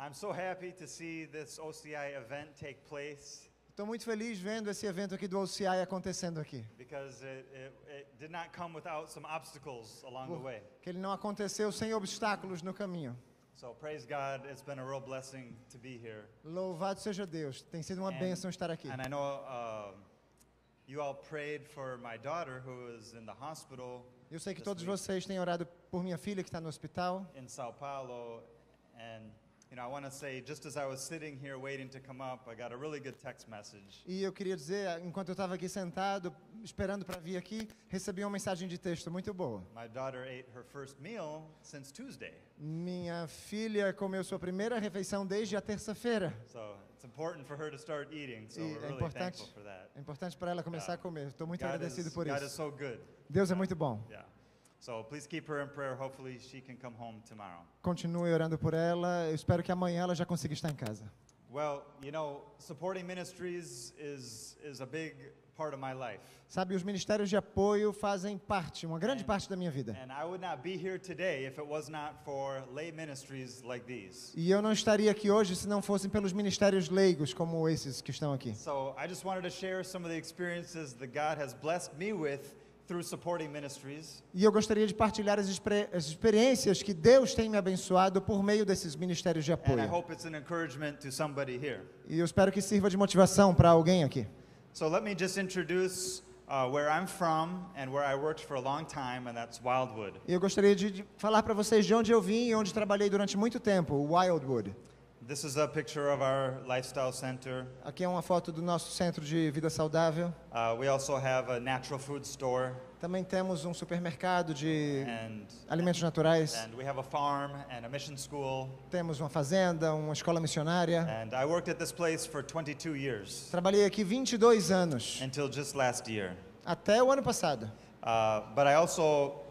I'm so happy to see this OCI event take place Estou muito feliz vendo esse evento aqui do OCI acontecendo aqui. because it did not come without some obstacles along the way. Que ele não aconteceu sem obstáculos no caminho. So praise God, it's been a real blessing to be here. Louvado seja Deus. Tem sido uma bênção estar aqui. And I know you all prayed for my daughter who is in the hospital Eu sei que this todos week vocês têm orado por minha filha que está no hospital. in Sao Paulo, and I want to say, just as I was sitting here waiting to come up, I got a really good text message. E eu queria dizer, enquanto eu estava aqui sentado, esperando para vir aqui, recebi uma mensagem de texto muito boa. My daughter ate her first meal since Tuesday. Minha filha comeu sua primeira refeição desde a terça-feira. So it's important for her to start eating, so E we're é really importante, thankful for that. é importante para ela começar a comer. Estou muito God agradecido por is isso. so good. Deus é muito bom. Yeah. So please keep her in prayer. Hopefully she can come home tomorrow. Continue orando por ela. Eu espero que amanhã ela já consiga estar em casa. Well, supporting ministries is a big part of my life. Sabe, os ministérios de apoio fazem parte, uma grande parte da minha vida. And I would not be here today if it was not for lay ministries like these. E eu não estaria aqui hoje se não fossem pelos ministérios leigos como esses que estão aqui. So I just wanted to share some of the experiences that God has blessed me with through supporting ministries. E eu gostaria de partilhar as experiências que Deus tem me abençoado por meio desses ministérios de And I apoio. hope it's an encouragement to somebody here. E eu espero que sirva de motivação para alguém aqui. So let me just introduce where I'm from and where I worked for a long time, and that's Wildwood. E eu gostaria de falar para vocês de onde eu vim e onde trabalhei durante muito tempo, Wildwood. This is a picture of our lifestyle center. Aqui é uma foto do nosso centro de vida saudável. We also have a natural food store, Também temos um supermercado de and alimentos naturais. we have a farm and a mission school. Temos uma fazenda, uma escola missionária. And I worked at this place for 22 years Trabalhei aqui 22 anos, until just last year. até o ano passado. But I also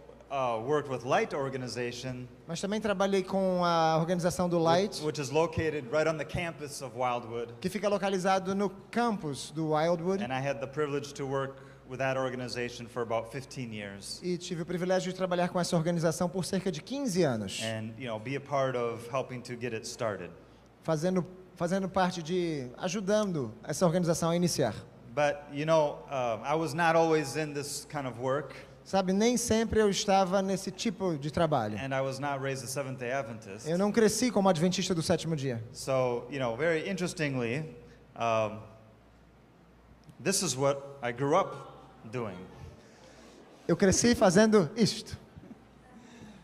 worked with Light Organization, Mas também trabalhei com a organização do Light, which is located right on the campus of Wildwood. que fica localizado no campus do Wildwood. And I had the privilege to work with that organization for about 15 years. E tive o privilégio de trabalhar com essa organização por cerca de 15 anos, And be a part of helping to get it started. fazendo parte de ajudando essa organização a iniciar. But I was not always in this kind of work, Sabe, nem sempre eu estava nesse tipo de trabalho. and I was not raised a Seventh-day Adventist. Eu não cresci como adventista do sétimo dia. So, very interestingly, this is what I grew up doing. Eu cresci fazendo isto.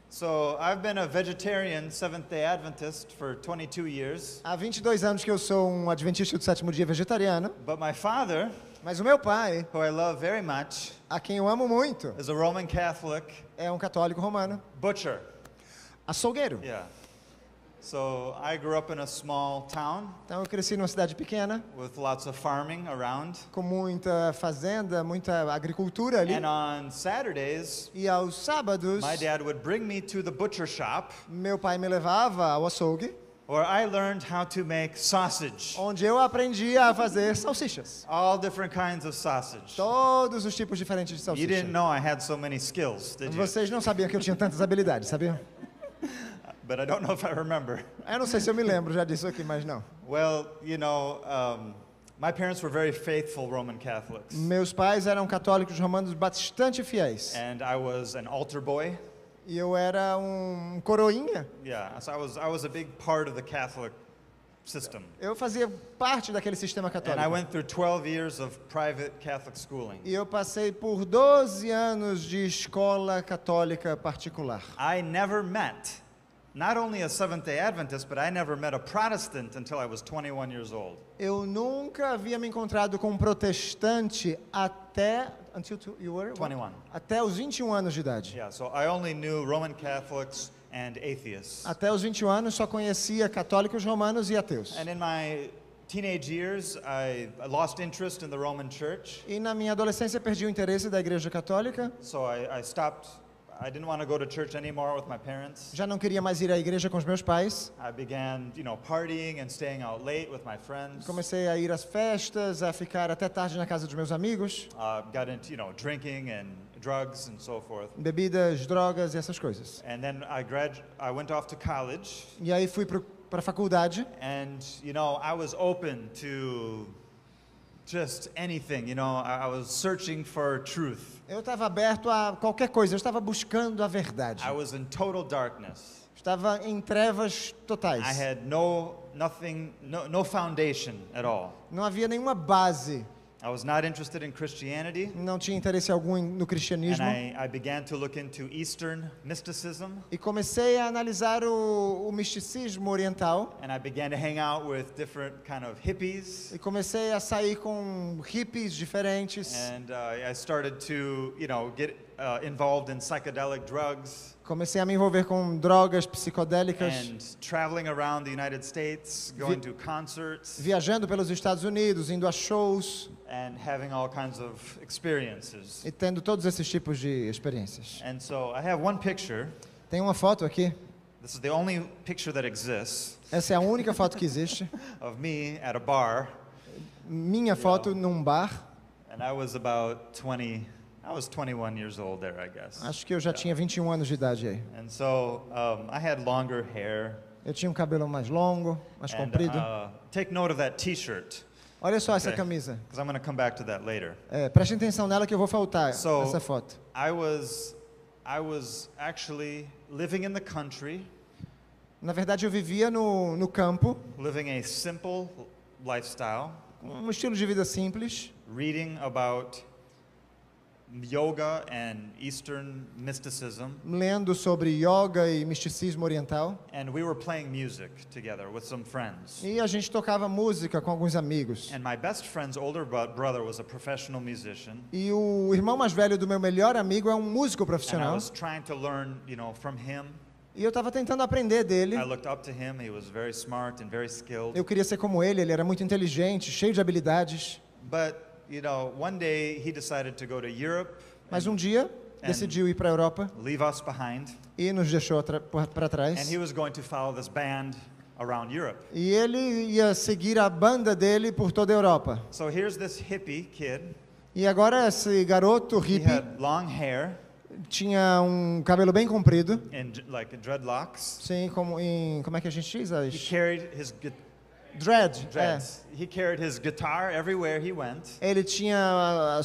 So, I've been a vegetarian Seventh-day Adventist for 22 years, Há 22 anos que eu sou um adventista do sétimo dia vegetariano, but my father, mas o meu pai, who I love very much, a quem eu amo muito, is a Roman Catholic é um católico romano, butcher. açougueiro. Yeah. So, I grew up in a small town Então eu cresci numa cidade pequena, with lots of farming around. com muita fazenda, muita agricultura ali. And on Saturdays, E aos sábados, my dad would bring me to the butcher shop meu pai me levava ao açougue, where I learned how to make sausage. onde eu aprendi a fazer salsichas. All different kinds of sausage. Todos os tipos diferentes de You salsicha. didn't know I had so many skills, did you? Vocês não sabiam que eu tinha tantas habilidades, sabiam? But I don't know if I remember. Eu não sei se eu me lembro já disso aqui, mas não. Well, my parents were very faithful Roman Catholics. Meus pais eram católicos romanos bastante fiéis. And I was an altar boy. E eu era um coroinha. Yeah, so I was a big part of the Catholic system. Eu fazia parte daquele sistema And I católico. went through 12 years of private Catholic schooling. E eu passei por 12 anos de escola católica particular. I never met not only a Seventh-day Adventist, but I never met a Protestant until I was 21 years old. Eu nunca havia me encontrado com um protestante até you were, 21. até os 21 anos de idade. Yeah, so I only knew Roman Catholics and atheists. Até os 21 anos só conhecia católicos romanos e ateus. And in my teenage years, I lost interest in the Roman Church, E na minha adolescência perdi o interesse da Igreja Católica. so I stopped. I didn't want to go to church anymore with my parents. Já não queria mais ir à igreja com os meus pais. I began, partying and staying out late with my friends. Comecei a ir às festas, a ficar até tarde na casa dos meus amigos. Got into, drinking and drugs and so forth. Bebidas, drogas e essas coisas. And then I went off to college. E aí fui para o para a faculdade. And, you know, I was open to just anything, you know, I was searching for truth. Eu estava aberto a qualquer coisa, eu estava buscando a verdade. I was in total darkness. Estava em trevas totais. I had no foundation at all. Não havia nenhuma base, I was not interested in Christianity, não tinha interesse algum no and cristianismo. I began to look into Eastern mysticism, E comecei a analisar o misticismo oriental. and I began to hang out with different kind of hippies, E comecei a sair com hippies diferentes. and I started to, you know, get involved in psychedelic drugs Comecei a me envolver com drogas psicodélicas, and traveling around the United States, going to concerts viajando pelos Estados Unidos, indo a shows and having all kinds of experiences. e tendo todos esses tipos de experiências. And so I have one picture. Tem uma foto aqui. This is the only picture that exists Essa é a única foto que existe. of me at a bar, Minha foto num bar. and I was about 20. I was 21 years old there, I guess. Acho que eu já tinha 21 anos de idade aí. And so I had longer hair. Eu tinha um cabelo mais longo, mais comprido. Take note of that T-shirt, Olha só essa Okay. camisa. because I'm going to come back to that later. Preste atenção nela que eu vou faltar So- essa foto. I was actually living in the country, Na verdade, eu vivia no campo, living a simple lifestyle, um estilo de vida simples, reading about yoga and Eastern mysticism, lendo sobre yoga e misticismo oriental. and we were playing music together with some friends. E a gente tocava música com alguns amigos. And my best friend's older brother was a professional musician, E o irmão mais velho do meu melhor amigo é um músico and I profissional. was trying to learn, you know, from him. E eu estava tentando aprender dele. I looked up to him. He was very smart and very skilled. Eu queria ser como ele era muito inteligente, cheio de habilidades. But, you know, one day he decided to go to Europe Mas um dia decidiu ir para a Europa leave us behind, e nos deixou para and trás. he was going to follow this band around Europe. E ele ia seguir a banda dele por toda a Europa. So here's this hippie kid. E agora esse garoto He hippie had long hair tinha um cabelo bem comprido. and like dreadlocks. Sim, como é que a gente diz? He carried his Dread. dreads. He carried his guitar everywhere he went, Ele tinha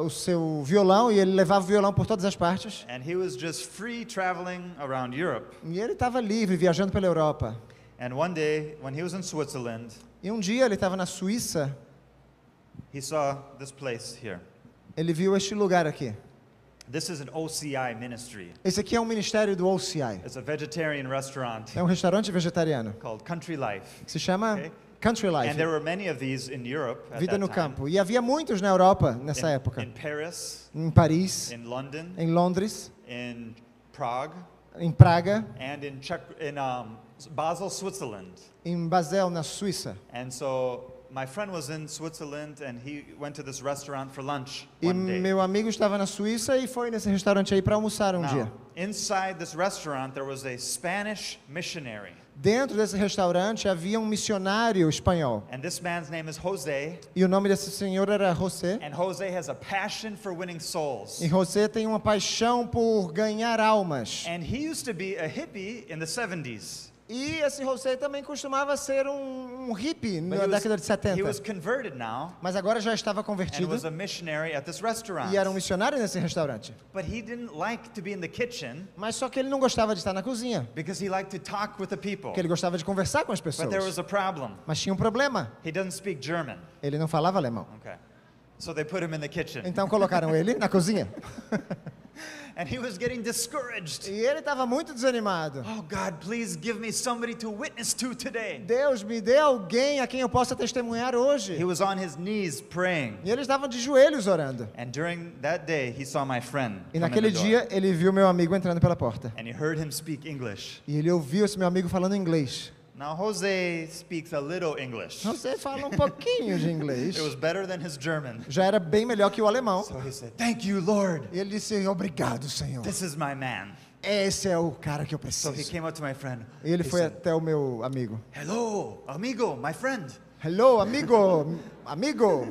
o seu violão e ele levava o violão por todas as partes. and he was just free traveling around Europe. E ele estava livre, viajando pela Europa. And one day, when he was in Switzerland, E um dia ele estava na Suíça, he saw this place here. ele viu este lugar aqui. This is an OCI ministry. Esse aqui é um ministério do OCI. It's a vegetarian restaurant É um restaurante vegetariano called Country Life. que se chama Okay. Country And Life, there were many of these in Europe at vida that no time. campo. E havia muitos na Europa nessa In, época. in Paris, Em Paris, in London, em Londres, in Prague, em Praga, and in Basel, Switzerland. em Basel, na Suíça. And so my friend was in Switzerland, and he went to this restaurant for lunch E one day. meu amigo estava na Suíça e foi nesse restaurante aí para almoçar um dia. Now, inside this restaurant, there was a Spanish missionary, Dentro desse restaurante havia um missionário espanhol. and this man's name is Jose. E o nome desse senhor era José. And Jose has a passion for winning souls. E José tem uma paixão por ganhar almas. And he used to be a hippie in the 70s. E esse José também costumava ser um hippie But na década de he was 70. converted now Mas agora já estava and convertido was a missionary at this restaurant. e era um missionário nesse restaurante. But he didn't like to be in the kitchen Mas só que ele não gostava de estar na cozinha, because he liked to talk with the people. porque ele gostava de conversar com as But there was pessoas. a problem. Mas tinha um problema, He doesn't speak German. ele não falava alemão. Okay. So they put him in the kitchen. Então colocaram ele na cozinha. And he was getting discouraged. E ele estava muito desanimado. Oh, God, please give me somebody to witness to today. Deus, me dê alguém a quem eu possa testemunhar hoje. He was on his knees praying. E ele estava de joelhos orando. And during that day, he saw my friend E come in naquele the door. dia ele viu meu amigo entrando pela porta. And he heard him speak English. E ele ouviu esse meu amigo falando inglês. Now, Jose speaks a little English. Você fala um pouquinho de inglês. It was better than his German. Já era bem melhor que o alemão. So he said, "Thank you, Lord. E ele disse, obrigado, Senhor. This is my man." Esse é o cara que eu So he preciso. came up to my friend. E ele He foi said, até o meu amigo. "Hello, amigo, my friend. Hello, amigo. Amigo,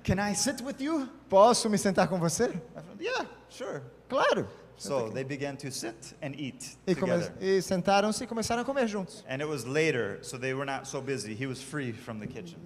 Can I sit with you?" posso me sentar com você? My friend, "Yeah, sure." Claro. So they began to sit and eat E, together. e sentaram-se e começaram a comer juntos. And it was later, so they were not so busy. He was free from the kitchen.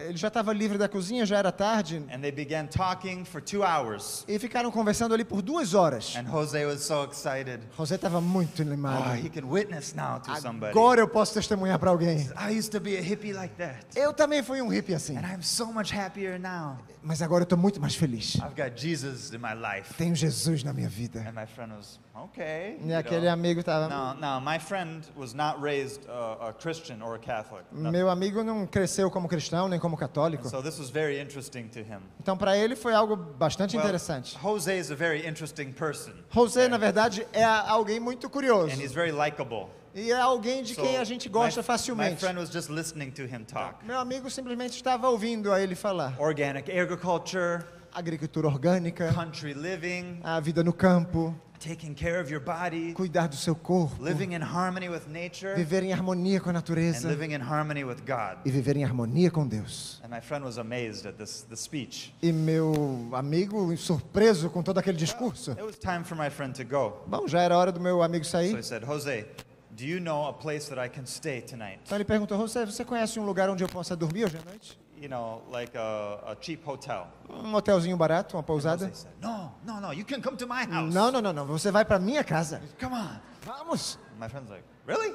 Ele já estava livre da cozinha, já era tarde. And they began talking for 2 hours. E ficaram conversando ali por 2 horas. And Jose was so excited. José estava muito animado. Oh, he can witness now to somebody. Agora eu posso testemunhar para alguém. I used to be a hippie like that. Eu também fui um hippie assim. And I'm so much happier now. Mas agora eu estou muito mais feliz. I've got Jesus in my life. Tenho Jesus na minha vida. And my friend was, okay. E aquele amigo estava... No, my friend was not raised a Christian or a Catholic. Meu amigo não cresceu como cristão nem como católico. So this was very interesting to him. Então para ele foi algo bastante Well, interessante. Jose is a very interesting person. José, na verdade, é alguém muito curioso. And he's very likable. E é alguém de quem a gente gosta my facilmente. friend was just listening to him talk. Meu amigo simplesmente estava ouvindo a ele falar. Organic agriculture, Agricultura orgânica, country living, a vida no campo, taking care of your body, cuidar do seu corpo, living in harmony with nature, viver em harmonia com a and natureza living in harmony with God. e viver em harmonia com Deus. And my friend was amazed at the speech. E meu amigo, surpreso com todo aquele discurso. It was time for my friend to go. Bom, já era hora do meu amigo So sair. he said, Jose, do you know a place that I can stay tonight? Então ele perguntou: você conhece um lugar onde eu possa dormir hoje à noite? You know, like a cheap hotel. Um hotelzinho barato, uma pousada? Jose said, no, you can come to my house. Não, você vai para minha casa. Come on. Vamos. My friend's like, really?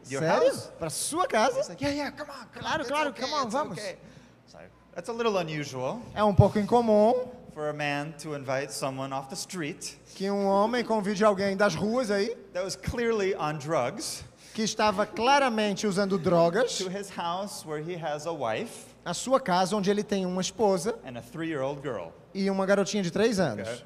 Your Sério? house? Para sua casa? He's like, yeah, come on. Claro, It's claro, okay, come on, it's vamos. okay. It's like, that's a little unusual É um pouco incomum for a man to invite someone off the street que um homem convide alguém das ruas aí, that was clearly on drugs que estava claramente usando drogas, to his house where he has a wife à sua casa, onde ele tem uma esposa and a 3-year-old girl. e uma garotinha de 3 anos. Okay?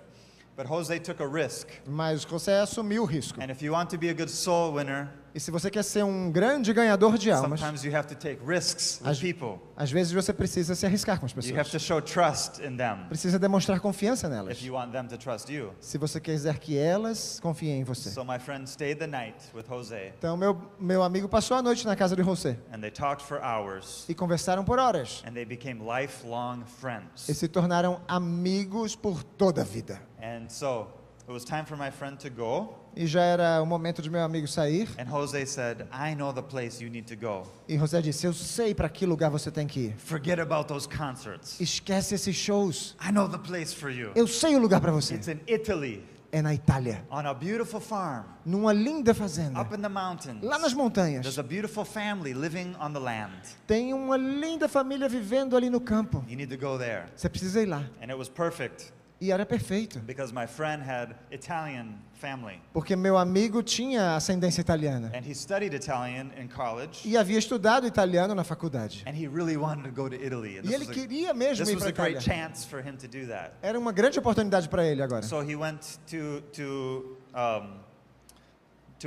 But Jose took a risk. Mas José assumiu o risco. And if you want to be a good soul winner, E se você quer ser um grande ganhador de almas, sometimes you have to take risks with people. às vezes você precisa se arriscar com as You have pessoas. to show trust in them Precisa demonstrar confiança if nelas. you want them to trust you. Se você quiser que elas confiem em você. So my friend stayed the night with Jose, Então meu amigo passou a noite na casa de José and they talked for hours, e conversaram por horas. and they became lifelong E friends. se tornaram amigos por toda a vida. And so it was time for my friend to go, E já era o momento de meu amigo sair. and Jose said, I know the place you need to go. E José disse: eu sei para que lugar você tem que ir. Forget about those concerts. Esquece esses shows. I know the place for you. Eu sei o lugar para você. It's in Italy, É na Itália, on a beautiful farm, numa linda fazenda, up in the mountains. lá nas montanhas. There's a beautiful family living on the land. Tem uma linda família vivendo ali no campo. You need to go there. Você precisa ir lá. And it was perfect E era perfeito, because my friend had Italian family, porque meu amigo tinha ascendência italiana and he studied Italian in college, e havia estudado italiano na faculdade. and he really wanted to go to Italy. And E ele queria mesmo ir this was para a great Itália. chance for him to do that. Era uma grande oportunidade para ele agora. So he went to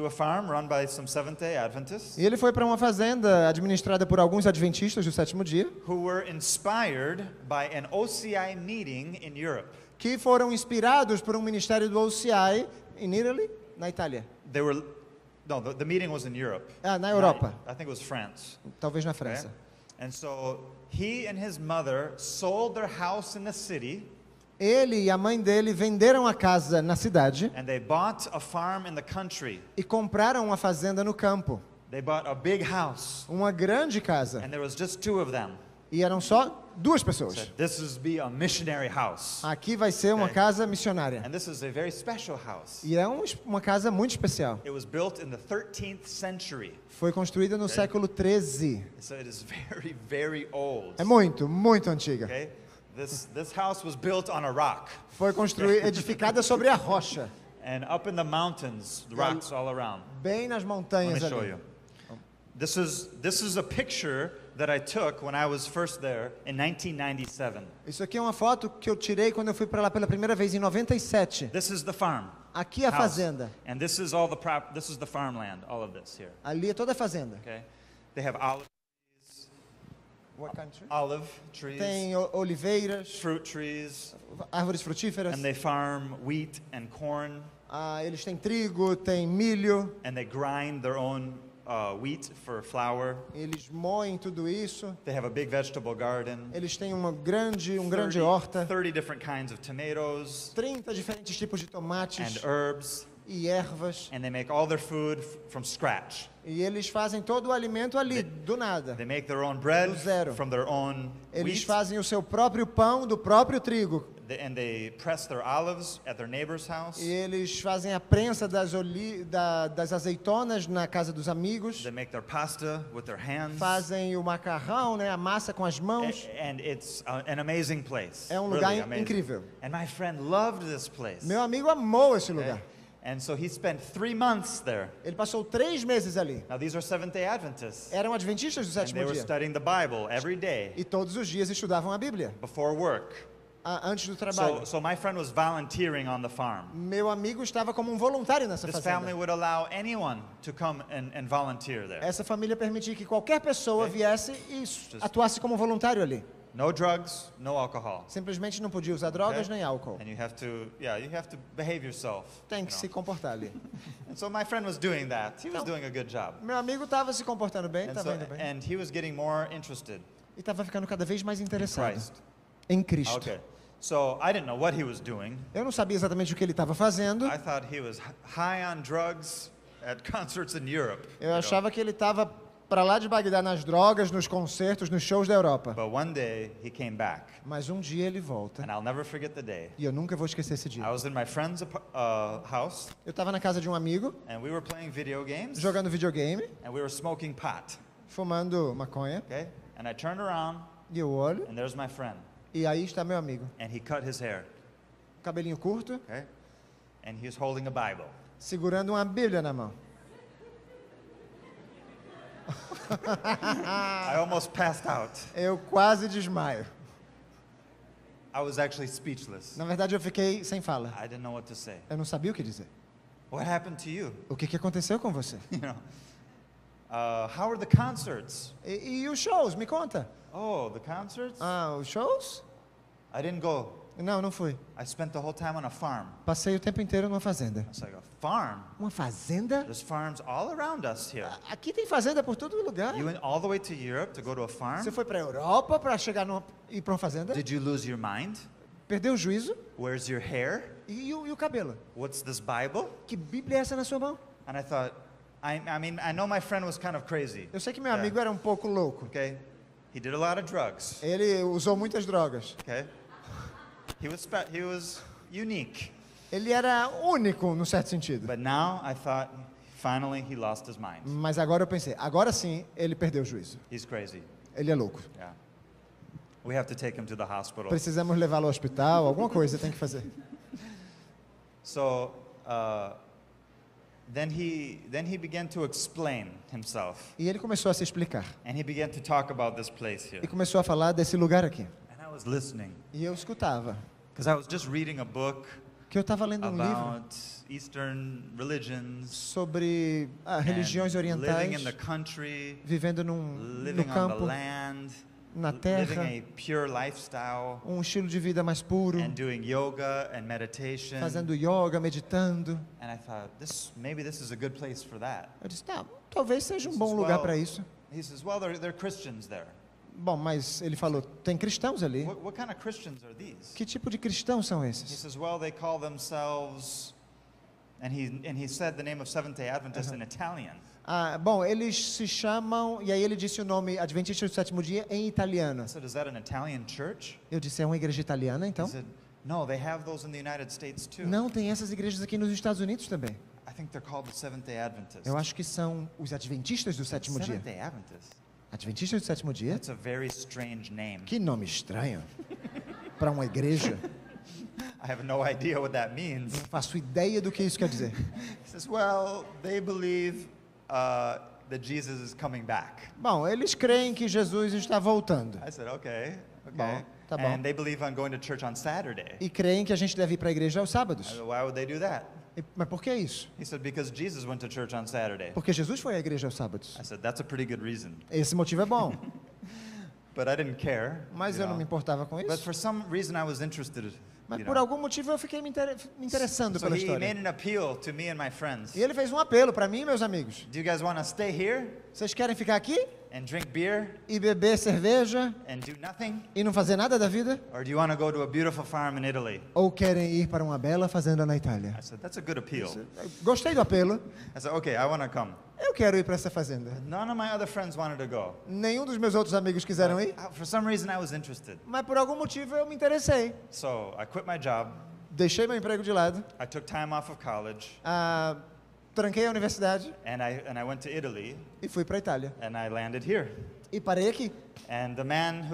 a farm run by some Seventh-day Adventists E ele foi para uma fazenda administrada por alguns adventistas do sétimo dia, who were inspired by an OCI meeting in Europe. que foram inspirados por um ministério do OCI em Italy, na Itália. They were no, the meeting was in Europe. Na Europa, I think it was France. talvez na Okay? França. And so he and his mother sold their house in the city, Ele e a mãe dele venderam a casa na cidade and they bought a farm in the country. e compraram uma fazenda no campo, They bought a big house, uma grande casa. and there was just 2 of them. E eram só 2 pessoas. Said, this is be a missionary house, Aqui vai ser uma Okay. casa missionária. and this is a very special house. E é uma casa muito especial. It was built in the 13th century, Foi construída no século 13. so it is very, very old. É muito, muito antiga. Okay, this house was built on a rock, Foi construída, edificada sobre a rocha, and up in the mountains, the rocks all around. bem nas Let montanhas me show ali. you. This is a picture that I took when I was first there in 1997. Isso aqui é uma foto que eu tirei quando eu fui para lá pela primeira vez em 97. This is the farm. Aqui é a house. fazenda. And this is all this is the farmland, all of this here. Ali é toda a fazenda. Okay? They have olive trees, Tem oliveiras, fruit trees, árvores frutíferas. and they farm wheat and corn, Eles têm trigo, tem milho. and they grind their own wheat for flour. Eles moem tudo isso. They have a big vegetable garden. Eles têm um grande horta. 30 different kinds of tomatoes 30 diferentes tipos de tomates and herbs. e ervas. And they make all their food from scratch. E eles fazem todo o alimento ali, do nada. They make their own bread Do zero. from their own Eles wheat. fazem o seu próprio pão do próprio trigo. And they press their olives at their neighbor's house. E eles fazem a prensa das azeitonas na casa dos amigos. They make their pasta with their hands. Fazem o macarrão, né, a massa com as mãos. And it's an amazing place. É um lugar Really amazing. incrível. And my friend loved this place. Meu amigo amou esse lugar. And so he spent 3 months there. Ele passou 3 meses ali. Now these are Seventh-day Adventists. Eram adventistas do And they sétimo were dia. studying the Bible every day E todos os dias estudavam a Bíblia, before work. antes do trabalho. So my friend was volunteering on the farm. Meu amigo estava como um voluntário nessa This family fazenda. would allow anyone to come and volunteer there. Essa família permitia que qualquer pessoa viesse e atuasse como voluntário ali. No drugs, no alcohol. Simplesmente não podia usar drogas nem álcool. And you have to behave yourself. Tem que se comportar ali. And so my friend was doing that. He was doing a good job. Meu amigo estava se comportando bem, And, estava indo bem. and he was getting more interested E estava ficando cada vez mais in interessado Christ. em Cristo. Okay. So I didn't know what he was doing. Eu não sabia exatamente o que ele estava fazendo. I thought he was high on drugs at concerts in Europe. Eu achava que ele estava para lá de Bagdá nas drogas, nos concertos, nos shows da Europa. But one day he came back, Mas um dia ele volta. and I'll never forget the day. E eu nunca vou esquecer esse dia. I was in my friend's house, Eu estava na casa de um amigo, and we were playing video games, jogando videogame, and we were smoking pot. fumando maconha. Okay? And I turned around, E eu olho, and there's my friend, e aí está meu amigo. and he cut his hair. Cabelinho curto, Okay? And he was holding a Bible. segurando uma Bíblia na mão. I almost passed out. Eu quase desmaio. I was actually speechless. Na verdade, eu fiquei sem fala. I didn't know what to say. Eu não sabia o que dizer. What happened to you? O que aconteceu com você? You know, how are the concerts? E os shows? Me conta. Oh, the concerts? Ah, os shows? I didn't go. Não, não fui. I spent the whole time on a farm. Passei o tempo inteiro numa fazenda. I was like, a farm? Uma fazenda? There's farms all around us here. Aqui tem fazenda por todo lugar. You went all the way to Europe to go to a farm? Você foi para a Europa para ir para uma fazenda? Did you lose your mind? Perdeu o juízo? Where's your hair? E o cabelo? What's this Bible? Que Bíblia é essa na sua mão? And I thought, I mean, I know my friend was kind of crazy. Eu sei que meu amigo era um pouco louco. Okay? He did a lot of drugs. Ele usou muitas drogas. Okay? He was unique. Ele era único, num certo sentido. But now I thought, finally he lost his mind. Mas agora eu pensei, agora sim ele perdeu o juízo. He's crazy. Ele é louco. Yeah. We have to take him to the hospital. Precisamos levá-lo ao hospital, alguma coisa tem que fazer. So then he began to explain himself, E ele começou a se explicar. and he began to talk about this place here. E começou a falar desse lugar aqui. And I was listening E eu escutava. because I was just reading a book Que eu estava lendo um livro about Eastern religions, sobre religiões and living orientais, in the country, vivendo no living on the campo, land, na living terra, a pure lifestyle, um estilo de vida mais puro, and doing yoga and meditation. fazendo yoga, meditando. And I thought, maybe this is a good place for that. Eu disse, tá, talvez seja um He bom says, lugar well, para isso. He says, well, there are Christians there. Bom, mas ele falou, tem cristãos ali. What kind of Christians are these? Que tipo de cristãos são He esses? says, well, they call themselves, and he said the name of Seventh-day Adventist in Italian. Bom, eles se chamam, e aí ele disse o nome Adventista do Sétimo Dia em italiano. I said, is that an Italian church? Eu disse, é uma igreja italiana então? He said, no, they have those in the United States too. Não, tem essas igrejas aqui nos Estados Unidos também. I think they're called the Seventh-day Adventist. Eu acho que são os Adventistas do Sétimo Dia. Seventh-day Adventist? Adventistas do Sétimo Dia? That's a very strange name. Que nome estranho. Para uma igreja. I have no idea what that means. Não faço ideia do que isso quer dizer. He says, well, they believe that Jesus is coming back. Bom, eles creem que Jesus está voltando. I said, okay. Bom, tá bom. And they believe on going to church on Saturday. E creem que a gente deve ir para a igreja aos I sábados. said, why would they do that? Mas por que isso? He said, because Jesus went to church on Saturday. Porque Jesus foi à igreja aos sábados. I said, that's a pretty good reason. Esse motivo é bom. But I didn't care. Mas you eu não know. me importava com But isso. for some reason I was interested Mas you por know. algum motivo eu fiquei me interessando So pela he história. made an appeal to me and my friends. E ele fez um apelo para mim e meus amigos. Do you guys want to stay here Vocês querem ficar aqui and drink beer e beber cerveja and do nothing? e não fazer nada da vida? Or do you want to go to a beautiful farm in Italy? Ou querem ir para uma bela fazenda na Itália? I said, that's a good appeal. Gostei do apelo. I said, okay, I want to come. Eu quero ir para essa fazenda. None of my other friends wanted to go. Nenhum dos meus outros amigos quiseram ir, For some reason, I was interested. mas por algum motivo eu me interessei. So I quit my job. Deixei meu emprego de lado, I took time off of college, tranquei a universidade and I went to Italy, e fui para a Itália. and I landed here. E parei aqui. And the man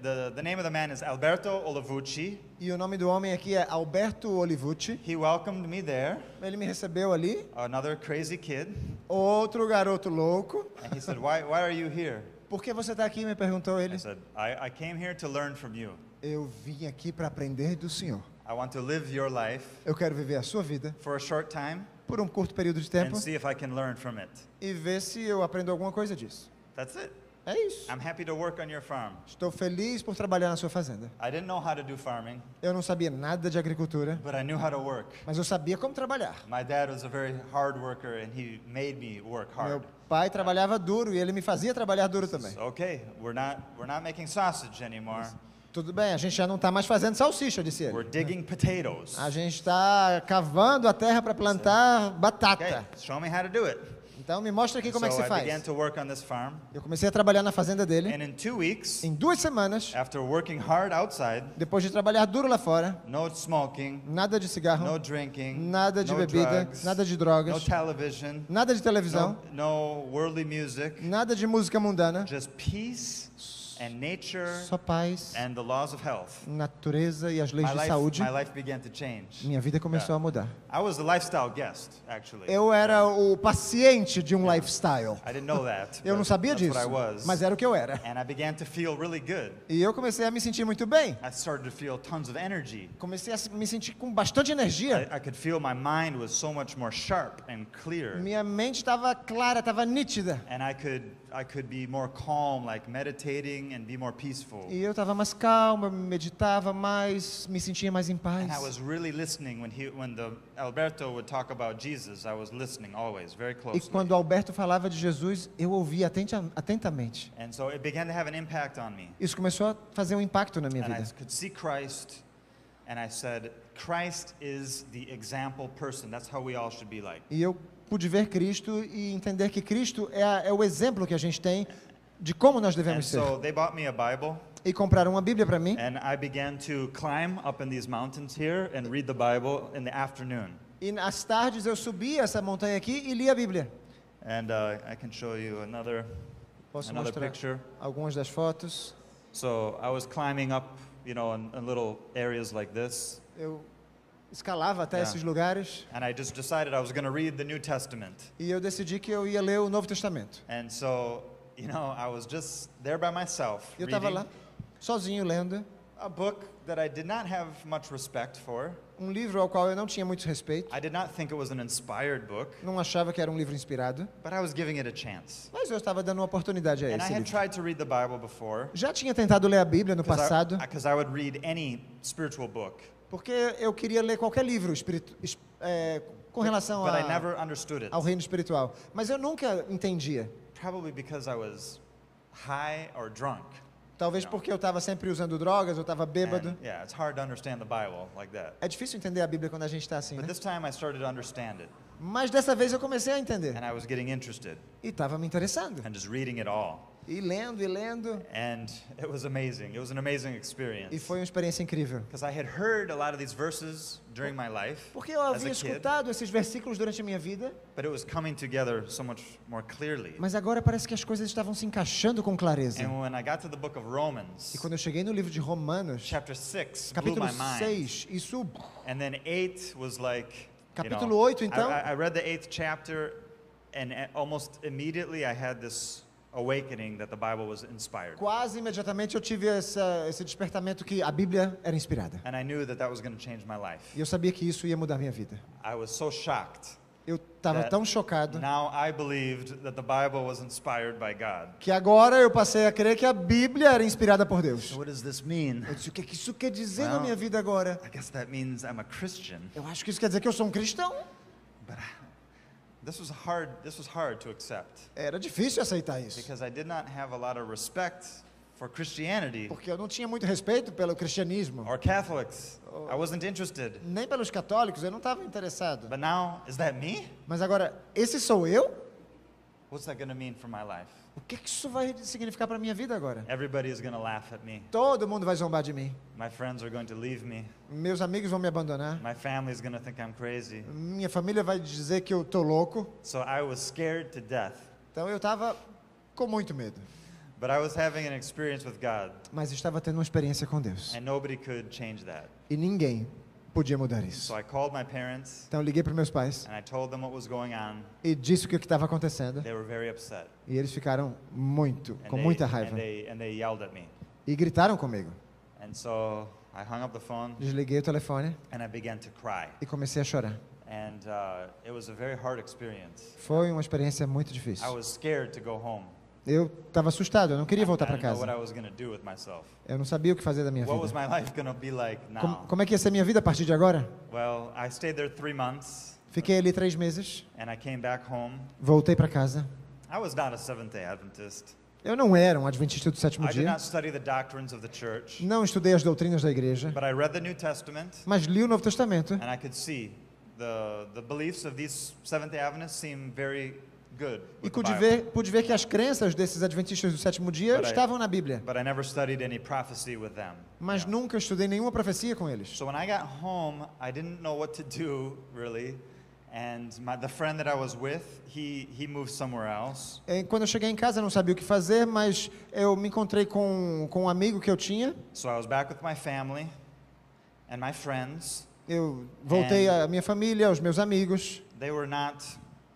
the name of the man is Alberto Olivucci. E o nome do homem aqui é Alberto Olivucci. He welcomed me there, Ele me recebeu ali. another crazy kid, Outro garoto louco. and he said, why are you here? Por que você está aqui? Me perguntou ele. I said, I came here to learn from you. Eu vim aqui para aprender do Senhor. I want to live your life Eu quero viver a sua vida for a short time por um curto período de tempo and see if I can learn from it. e ver se eu aprendo alguma coisa disso. That's it. É isso. I'm happy to work on your farm. Estou feliz por trabalhar na sua fazenda. I didn't know how to do farming, Eu não sabia nada de agricultura, but I knew how to work. mas eu sabia como trabalhar. My dad was a very hard worker, and he made me work Meu hard. pai trabalhava duro e ele me fazia trabalhar duro também. Okay, we're not making sausage anymore. Tudo bem, a gente já não está mais fazendo salsicha, disse We're ele. digging potatoes. A gente está cavando a terra para plantar Okay, batata. show me how to do it. Então me mostra aqui como é que So se I began faz. to work on this farm, Eu comecei a trabalhar na fazenda dele. and in 2 weeks, Em 2 semanas, after working hard outside, depois de trabalhar duro lá fora, no smoking, nada de cigarro, no drinking, nada de no bebida, drugs, nada de no drogas, television, nada de televisão, no worldly music, nada de música mundana, just peace and nature só paz, and the laws of health. natureza e as leis de saúde. My life began to change. Minha vida começou a mudar. I was the lifestyle guest, actually. Eu era o paciente de um lifestyle. I didn't know that. Eu não but sabia that's disso, what I was. mas era o que eu era. And I began to feel really good. E eu comecei a me sentir muito bem. I started to feel tons of energy. Comecei a me sentir com bastante energia. I could feel my mind was so much more sharp and clear. Minha mente estava clara, estava nítida. And I could be more calm, like meditating and be more peaceful. E eu estava mais calma, meditava mais, me sentia mais em paz. And I was really listening when the Alberto would talk about Jesus. I was listening always, very E closely. quando Alberto falava de Jesus, eu ouvia atentamente. And so it began to have an impact on me. Isso começou a fazer um impacto na minha And I vida. could see Christ, and I said, Christ is the example person. That's how we all should be like. E eu pude ver Cristo e entender que Cristo é o exemplo que a gente tem de como nós And devemos ser. so they bought me a Bible, E compraram uma Bíblia para mim. and I began to climb up in these mountains here and read the Bible in the afternoon. E às tardes eu subia essa montanha aqui e lia a Bíblia. And I can show you another Posso another mostrar picture. algumas das fotos. So I was climbing up, in little areas like this, Eu escalava até Yeah. esses lugares and I just decided I was going to read the New Testament. e eu decidi que eu ia ler o Novo Testamento. And so, I was just there by myself, E eu estava reading lá, sozinho, lendo a book that I did not have much respect for. um livro ao qual eu não tinha muito respeito. I did not think it was an inspired book, Não achava que era um livro inspirado, but I was giving it a chance. mas eu estava dando uma oportunidade a And I esse had livro. tried to read the Bible before, Já tinha tentado ler a Bíblia no passado, because I would read any spiritual book, porque eu queria ler qualquer livro com relação but I never understood it. ao reino espiritual. Mas eu nunca entendia. Probably because I was high or drunk. Talvez Não. porque eu estava sempre usando drogas, eu estava bêbado. And, yeah, it's hard to understand the Bible like that. É difícil entender a Bíblia quando a gente está assim, But né? this time I started to understand it, Mas dessa vez eu comecei a entender. and I was getting interested E estava me interessando. and just reading it all. E lendo, e lendo. And it was amazing. It was an amazing experience. E foi uma experiência incrível. Because I had heard a lot of these verses during my life Porque eu as havia a kid, escutado esses versículos durante a minha vida, but it was coming together so much more clearly. mas agora parece que as coisas estavam se encaixando com clareza. And when I got to the book of Romans, E quando eu cheguei no livro de Romanos, chapter 6 blew capítulo my mind. 6, isso, And then 8 was like, Capítulo 8, então? I read the 8th chapter, and almost immediately I had this awakening that the Bible was inspired. quase imediatamente eu tive esse despertamento que a Bíblia era inspirada. And I knew that was going to change my life. E eu sabia que isso ia mudar minha vida. I was so shocked Eu estava that tão chocado now I believed that the Bible was inspired by God. que agora eu passei a crer que a Bíblia era inspirada por Deus. So what does this mean? Eu disse, o que que isso quer dizer na Well, minha vida agora? I guess that means I'm a Christian. Eu acho que isso quer dizer que eu sou um cristão. But this was hard to accept Era difícil aceitar isso, because I did not have a lot of respect for Christianity porque eu não tinha muito respeito pelo cristianismo, or Catholics. I wasn't interested. nem pelos católicos, eu não estava interessado. But now, is that me? Mas agora, esse sou eu? What's that going to mean for my life? O que que isso vai significar para minha vida agora? Everybody is going to laugh at me. Todo mundo vai zombar de mim. My friends are going to leave me. Meus amigos vão me abandonar. My family is going to think I'm crazy. Minha família vai dizer que eu tô louco. So I was scared to death. Então eu estava com muito medo. But I was having an experience with God, Mas estava tendo uma experiência com Deus. and nobody could change that. E ninguém podia mudar isso. So I called my parents, Então eu liguei para meus pais and I told them what was going on. e disse o que estava acontecendo. They were very upset. E eles ficaram And com they- muita and raiva. and they yelled at me. E gritaram comigo. And so I hung up the phone, Desliguei o telefone and I began to cry. e comecei a chorar. And it was a very hard experience. Foi uma experiência muito I difícil. was scared to go home. Eu estava assustado, eu não queria voltar I para didn't know what casa. I was going to do with myself. Eu não sabia o que fazer da minha What was vida. my life going to be like now? Como é que ia ser minha vida a partir de agora? Well, I stayed there 3 months, Fiquei ali 3 meses, and I came back home. voltei para casa. I was not a Seventh-day Adventist. Eu não era um adventista do sétimo I did dia. not study the doctrines of the church, Não estudei as doutrinas da igreja, but I read the New Testament, mas li o Novo Testamento and I could see the beliefs of these Seventh-day Adventists seem very good e with the Bible. pude ver que as crenças desses adventistas do sétimo dia But I- estavam na Bíblia, But I never studied any prophecy with them. mas Yeah. nunca estudei nenhuma profecia com eles. So when I got home, I didn't know what to do really, and the friend that I was with, he moved somewhere else. Quando eu cheguei em casa, eu não sabia o que fazer, mas eu me encontrei com um amigo que eu tinha. So I was back with my family and my friends. Eu voltei à minha família, aos meus amigos, They were not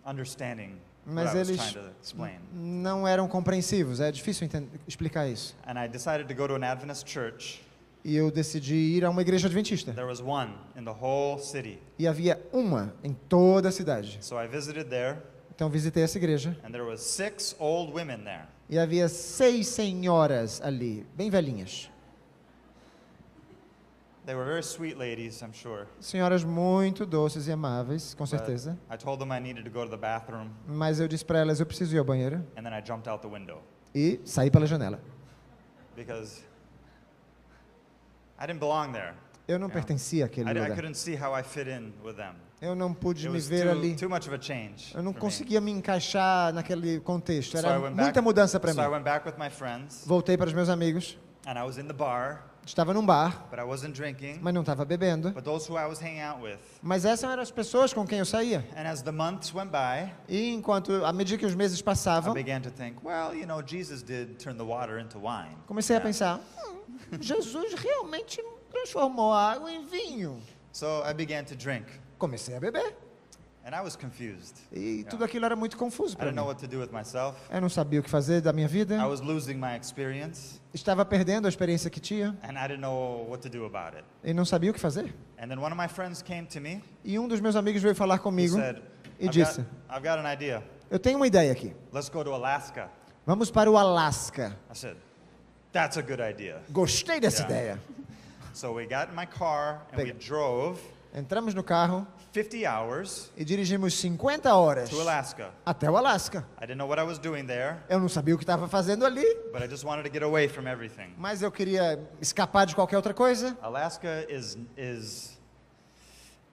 understanding what mas I was eles trying to explain. não eram compreensivos. É difícil explicar isso. And I decided to go to an Adventist church. E eu decidi ir a uma igreja adventista. There was one in the whole city. E havia uma em toda a cidade. So I visited there, Então visitei essa igreja. and there was 6 old women there. E havia 6 senhoras ali, bem velhinhas. They were very sweet ladies, I'm sure. Senhoras muito doces e amáveis, com But certeza. I told them I needed to go to the bathroom, Mas eu disse para elas, eu preciso ir ao banheiro. and then I jumped out the window E saí pela janela. because I didn't belong there. Eu não Yeah. pertencia àquele I lugar. couldn't see how I fit in with them. Eu não pude It me was ver ali. too much of a change. Eu não for me. conseguia me encaixar naquele contexto. So I Era went muita back- mudança para So I mim. went back with my friends, Voltei para os meus amigos. and I was in the bar, Estava num bar, but I wasn't drinking. mas não estava bebendo. But those who I was hanging out with. Mas essas eram as pessoas com quem eu saía. And as the months went by, E à medida que os meses I passavam, began to think, well, you know, Jesus did turn the water into wine. comecei a Yeah. pensar, Jesus realmente transformou a água em vinho. So I began to drink, Comecei a beber. and I was confused. E tudo aquilo era muito confuso I para didn't know mim. what to do with myself. Eu não sabia o que fazer da minha vida. I was losing my experience, Estava perdendo a experiência que tinha. and I didn't know what to do about it. E não sabia o que fazer. And then one of my friends came to me. E um dos meus amigos veio falar He comigo said, e disse, I've got an idea. eu tenho uma ideia aqui. Let's go to Alaska. Vamos para o Alasca. I said, that's a good idea. Gostei dessa Yeah. ideia. So we got in my car, and we Pega. drove Entramos no carro 50 hours e dirigimos 50 horas to Alaska. até o Alasca. I didn't know what I was doing there, Eu não sabia o que estava fazendo ali, but I just wanted to get away from everything. mas eu queria escapar de qualquer outra coisa. Alaska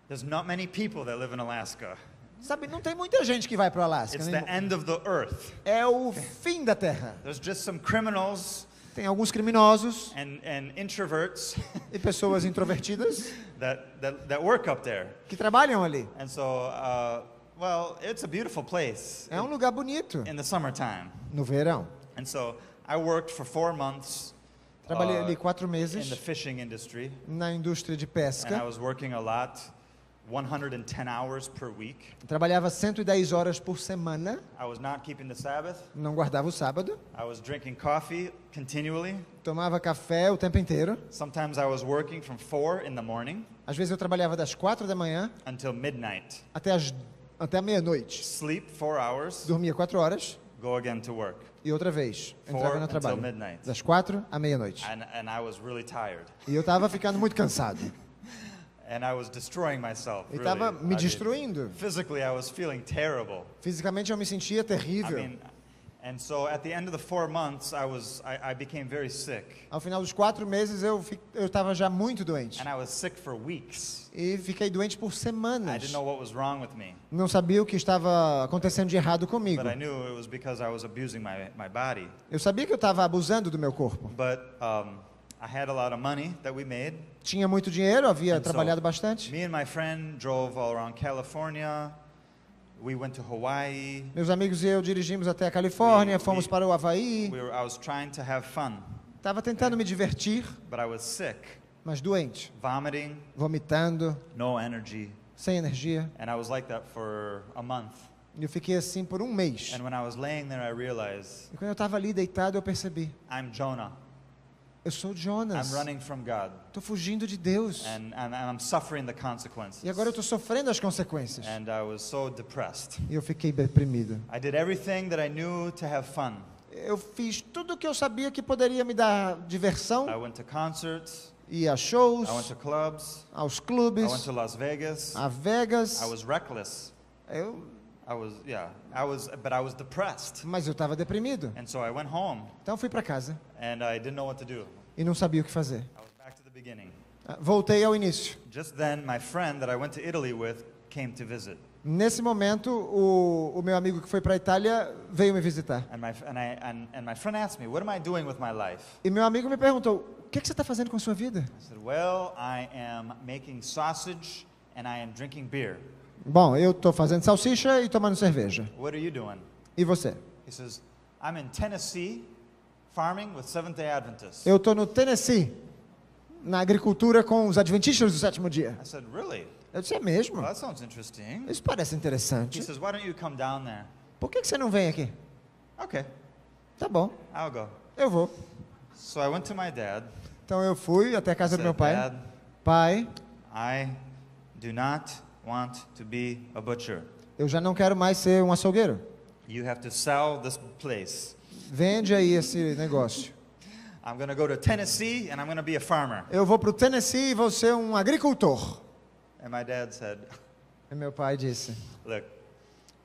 there's not many people that live in Alaska. Sabe, não tem muita gente que vai para o Alasca. It's né? the end of the earth. É o fim da Terra. There's just some criminals Tem alguns criminosos and introverts e pessoas introvertidas that work up there. que trabalham ali. And so, well, it's a beautiful place É um lugar bonito in the summertime. no verão. And so I worked for 4 months Trabalhei ali in 4 the meses fishing industry, na indústria de and I pesca. was working a lot, 110 hours per week. Trabalhava 110 horas por semana, I was not keeping the Sabbath. não guardava o sábado. I was drinking coffee continually. Tomava café o tempo inteiro. Sometimes I was working from 4 in the morning Às vezes eu trabalhava das 4 da manhã until midnight. até as até a meia-noite. sleep 4 hours, Dormia 4 horas go again to work. e outra vez entrava 4 no until trabalho. midnight. Das 4 à meia-noite. And I was really tired. E eu estava ficando muito cansado. And I was destroying myself. E Really. estava me I mean, destruindo. physically, I was feeling terrible. Fisicamente eu me sentia I terrível. mean, and so at the end of the 4 months, I became very sick. Ao final dos 4 meses eu estava já muito doente. And I was sick for weeks. E fiquei doente por I semanas. didn't know what was wrong with me. Não sabia o que estava acontecendo de errado comigo. But I knew it was because I was abusing my body. Eu sabia que eu estava abusando do meu corpo. But I had a lot of money that we made. Tinha muito dinheiro, havia And so, trabalhado bastante. Me and my friend drove all around California. We went to Hawaii. Meus amigos e eu dirigimos até a Califórnia, We- fomos we- para o Havaí. I was trying to have fun, Estava tentando me divertir, but I was sick, mas doente, vomiting, vomitando, no energy, sem energia. and I was like that for a month. E eu fiquei assim por um mês. And when I was laying there, I realized E quando eu estava ali deitado, eu percebi: I'm Jonah. eu sou I'm Jonas. running from God, Estou fugindo de Deus. and I'm suffering the consequences. E agora eu estou sofrendo as consequências. And I was so depressed. E eu fiquei deprimido. I did everything that I knew to have fun. Eu fiz tudo o que eu sabia que poderia me dar diversão. I went to concerts. Ia a shows, I went to clubs. aos I went clubes, to Las Vegas. a Vegas. I was reckless. Eu, But I was depressed. mas eu estava deprimido. And so I went home, Então eu fui para casa and I didn't know what to do. e não sabia o que fazer. I was back to the beginning. Voltei ao início. Just then, my friend that I went to Italy with came to visit. Nesse momento, o meu amigo que foi para a Itália veio me visitar. And my friend asked me, what am I doing with my life? E meu amigo me perguntou: o que você está fazendo com a sua vida? I said, well, I am making sausage and I am drinking beer. Bom, eu estou fazendo salsicha e tomando cerveja. What are you doing? E você? He says, I'm in Tennessee farming with Seventh-day Adventists. Eu estou no Tennessee, na agricultura com os adventistas do sétimo dia. I said, really? Eu disse: é mesmo? Well, that sounds interesting. Isso parece He interessante. says, why don't you come down there? Por que você não vem aqui? Okay, Tá bom, I'll go. eu vou. So I went to my dad. Então eu fui até a casa do meu Said, pai. Dad, Pai, I do not want to be a butcher. eu já não quero mais ser um açougueiro. You have to sell this place. Vende aí esse negócio. I'm going to go to Tennessee and I'm going to be a farmer. Eu vou para o Tennessee e vou ser um agricultor. And my dad said, E meu pai disse: look,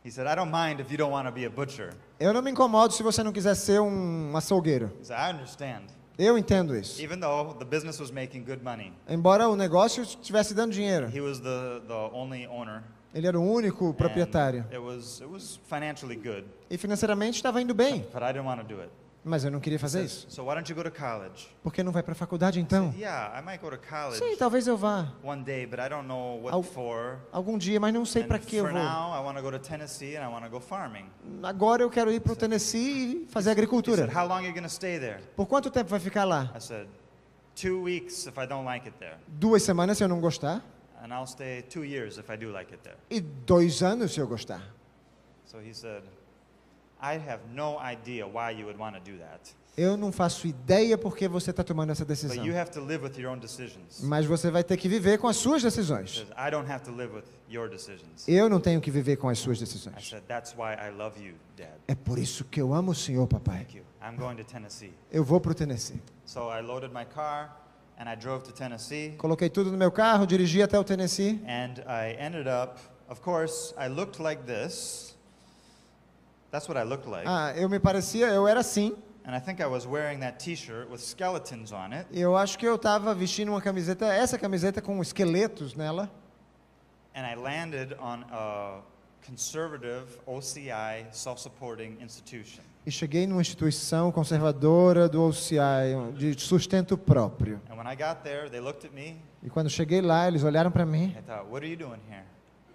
he said, I don't mind if you don't want to be a butcher. eu não me incomodo se você não quiser ser um açougueiro. He said, I understand. Eu entendo isso. Even though the business was making good money, Embora o negócio estivesse dando dinheiro, he was the only owner. ele era o único proprietário. And it was financially good, E financeiramente estava indo bem, but I didn't want to do it. mas eu não queria fazer isso. So why don't you go to college? Por que não vai para a faculdade então? Yeah, I might go to college Sim, talvez eu vá one day, but I don't know what Al- for. algum dia, mas não sei And para que eu for vou. now, I want to go to Tennessee and I want to go farming. Agora eu quero ir para o Tennessee e fazer He agricultura. said, how long are you going to stay there? Por quanto tempo vai ficar lá? I said, 2 weeks if I don't like it there. 2 semanas se eu não gostar And I'll stay 2 years if I do like it there. e 2 anos se eu gostar. So he said, I have no idea why you would want to do that. Eu não faço ideia por que você está tomando essa But decisão. you have to live with your own decisions. Mas você vai ter que viver com as suas He decisões. says, I don't have to live with your decisions. Eu não tenho que viver com as suas I decisões. said, that's why I love you, Dad. É por isso que eu amo o Senhor, papai. Thank you. I'm going to Tennessee. Eu vou para o Tennessee. So I loaded my car and I drove to Tennessee. Coloquei tudo no meu carro, dirigi até o Tennessee. And I ended up, of course, I looked like this. That's what I looked like. Eu era assim. And I think I was wearing that t-shirt with skeletons on it. Eu acho que eu estava vestindo uma camiseta, essa camiseta com esqueletos nela. And I landed on a conservative OCI self-supporting institution. E cheguei numa instituição conservadora do OCI, de sustento próprio. And when I got there, they looked at me. E quando cheguei lá, eles olharam para mim I thought, what are you doing here?